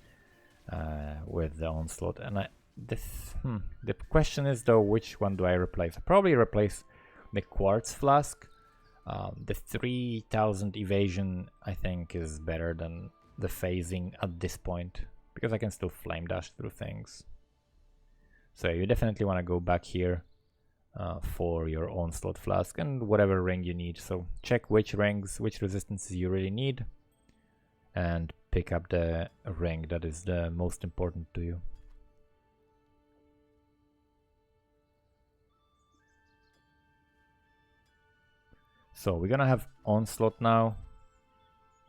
with the Onslaught. And the question is though, which one do I replace? I'll probably replace the Quartz Flask. The 3000 evasion I think is better than the phasing at this point, because I can still flame dash through things. So you definitely want to go back here for your Onslaught Flask and whatever ring you need. So check which rings, which resistances you really need, and pick up the ring that is the most important to you. So we're gonna have Onslaught now.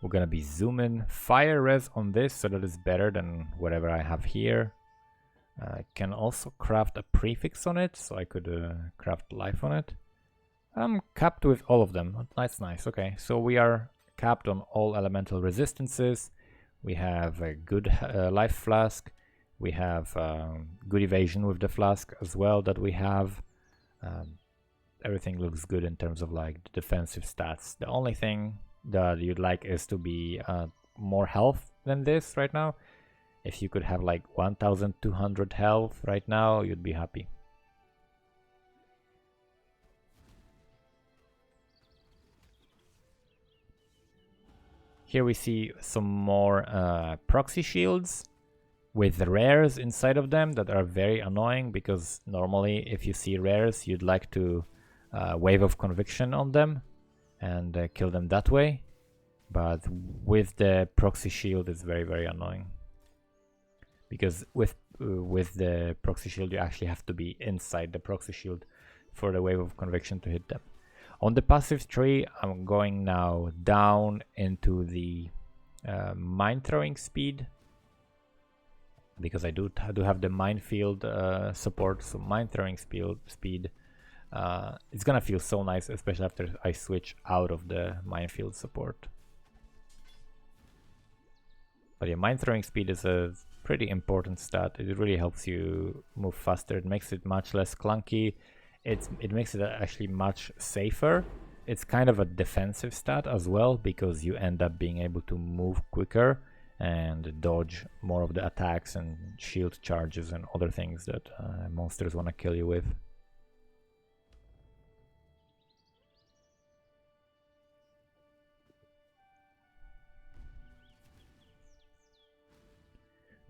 We're gonna be zooming fire res on this, so that is better than whatever I have here. I can also craft a prefix on it, so I could craft life on it. I'm capped with all of them. That's nice. Okay, so we are capped on all elemental resistances. We have a good life flask. We have good evasion with the flask as well that we have. Everything looks good in terms of like the defensive stats. The only thing that you'd like is to be more health than this right now. If you could have like 1200 health right now, you'd be happy. Here we see some more proxy shields with rares inside of them that are very annoying, because normally if you see rares, you'd like to wave of conviction on them and kill them that way. But with the proxy shield, it's very, very annoying. Because with the proxy shield, you actually have to be inside the proxy shield for the wave of conviction to hit them. On the passive tree, I'm going now down into the mine throwing speed, because I do have the minefield support. So mine throwing speed, it's gonna feel so nice, especially after I switch out of the minefield support. But yeah, mine throwing speed is a pretty important stat. It really helps you move faster. It makes it much less clunky. It makes it actually much safer. It's kind of a defensive stat as well, because you end up being able to move quicker and dodge more of the attacks and shield charges and other things that monsters want to kill you with.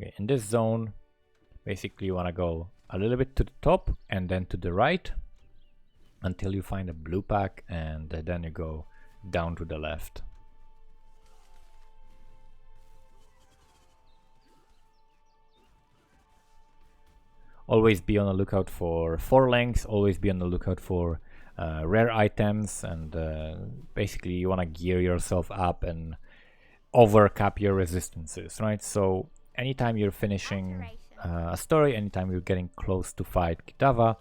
Okay, in this zone, basically you want to go a little bit to the top and then to the right until you find a blue pack, and then you go down to the left. Always be on the lookout for 4 lengths, always be on the lookout for rare items, and basically you want to gear yourself up and overcap your resistances, right? So anytime you're finishing a story, anytime you're getting close to fight Kitava,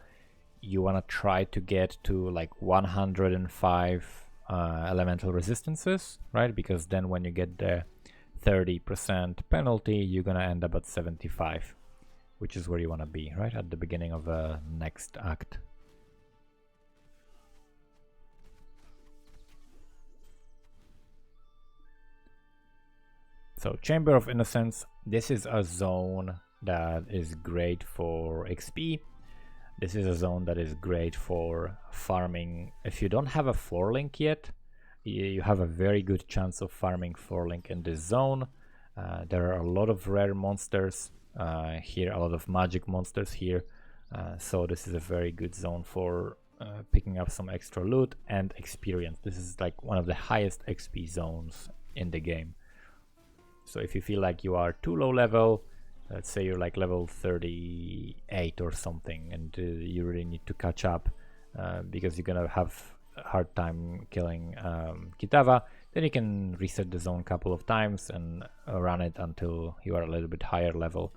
you want to try to get to like 105 elemental resistances, right? Because then when you get the 30% penalty, you're gonna end up at 75, which is where you want to be, right? At the beginning of the next act. So Chamber of Innocence, this is a zone that is great for XP. This is a zone that is great for farming. If you don't have a 4-link yet, you have a very good chance of farming 4-link in this zone. There are a lot of rare monsters here, a lot of magic monsters here. So this is a very good zone for picking up some extra loot and experience. This is like one of the highest XP zones in the game. So if you feel like you are too low level, let's say you're like level 38 or something, and you really need to catch up because you're gonna have a hard time killing Kitava, then you can reset the zone a couple of times and run it until you are a little bit higher level,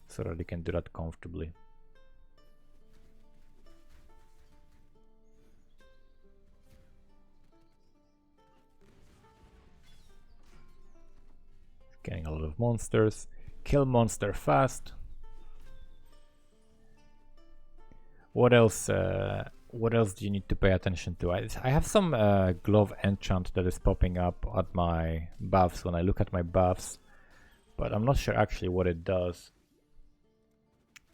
so that you can do that comfortably. Getting a lot of monsters. Kill monster fast. What else? What else do you need to pay attention to? I have some glove enchant that is popping up at my buffs when I look at my buffs, but I'm not sure actually what it does.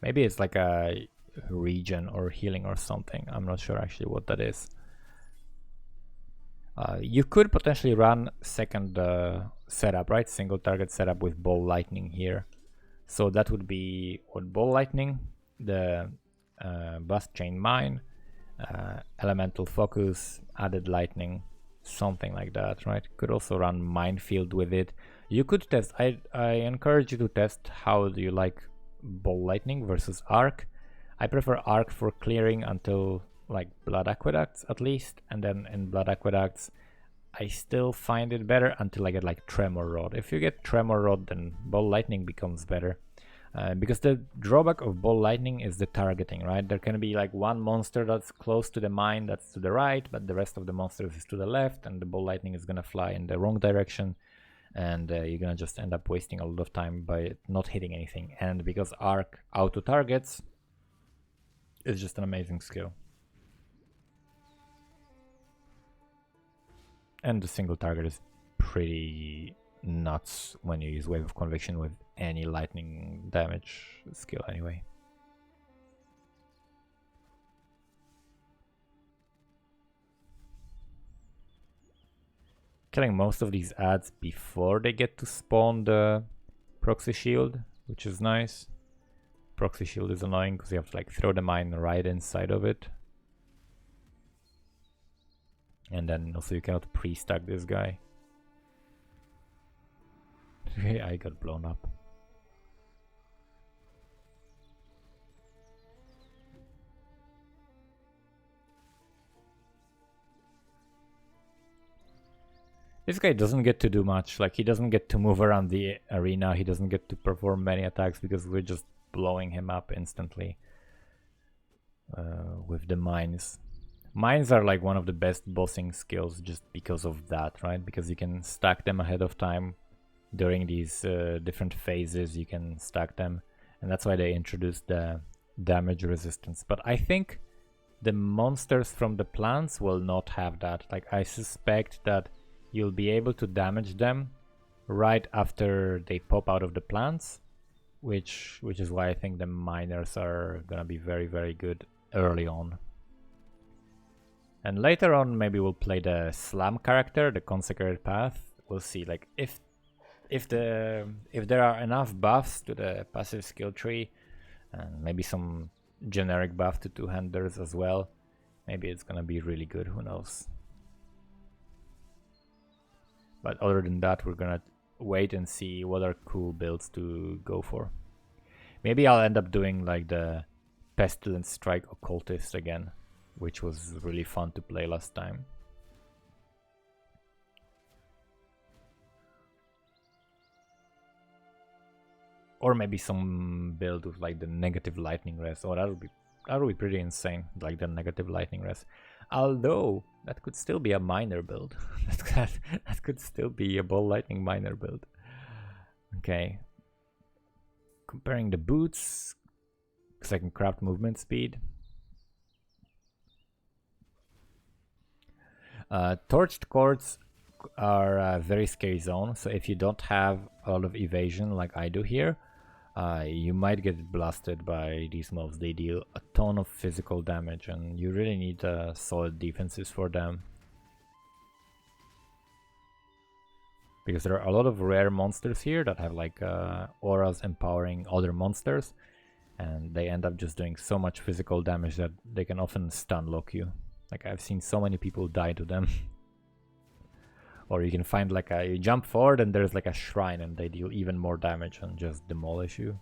Maybe it's like a regen or healing or something. I'm not sure actually what that is. You could potentially run second setup, right? Single target setup with ball lightning here. So that would be what ball lightning, the blast chain mine, elemental focus, added lightning, something like that, right? Could also run minefield with it. You could test. I encourage you to test how do you like ball lightning versus arc. I prefer arc for clearing until like blood aqueducts at least, and then in blood aqueducts I still find it better until I get like tremor rod. If you get tremor rod, then ball lightning becomes better, because the drawback of ball lightning is the targeting, right? There can be like one monster that's close to the mine that's to the right, but the rest of the monsters is to the left, and the ball lightning is gonna fly in the wrong direction, and you're gonna just end up wasting a lot of time by not hitting anything. And because arc auto targets, it's just an amazing skill. And the single target is pretty nuts when you use Wave of Conviction with any lightning damage skill anyway. Killing most of these ads before they get to spawn the proxy shield, which is nice. Proxy shield is annoying because you have to like throw the mine right inside of it. And then also you cannot pre-stack this guy. I got blown up. This guy doesn't get to do much. Like, he doesn't get to move around the arena. He doesn't get to perform many attacks because we're just blowing him up instantly with the mines. Mines are like one of the best bossing skills just because of that, right? Because you can stack them ahead of time. During these different phases, you can stack them. And that's why they introduced the damage resistance. But I think the monsters from the plants will not have that. Like, I suspect that you'll be able to damage them right after they pop out of the plants, which is why I think the miners are gonna be very, very good early on. And later on, maybe we'll play the Slam character, the Consecrated Path. We'll see, like, if there are enough buffs to the passive skill tree, and maybe some generic buff to two-handers as well, maybe it's gonna be really good. Who knows? But other than that, we're gonna wait and see what are cool builds to go for. Maybe I'll end up doing like the Pestilence Strike Occultist again, which was really fun to play last time. Or maybe some build with like the negative lightning res. Oh, that would be pretty insane, like the negative lightning res. Although that could still be a miner build. that could still be a ball lightning miner build. Okay. Comparing the boots, because I can craft movement speed. Torched cords are a very scary zone, so if you don't have a lot of evasion like I do here, you might get blasted by these mobs. They deal a ton of physical damage and you really need solid defenses for them. because there are a lot of rare monsters here that have like auras empowering other monsters, and they end up just doing so much physical damage that they can often stun lock you. Like I've seen so many people die to them. Or you can find like you jump forward and there's like a shrine and they deal even more damage and just demolish you.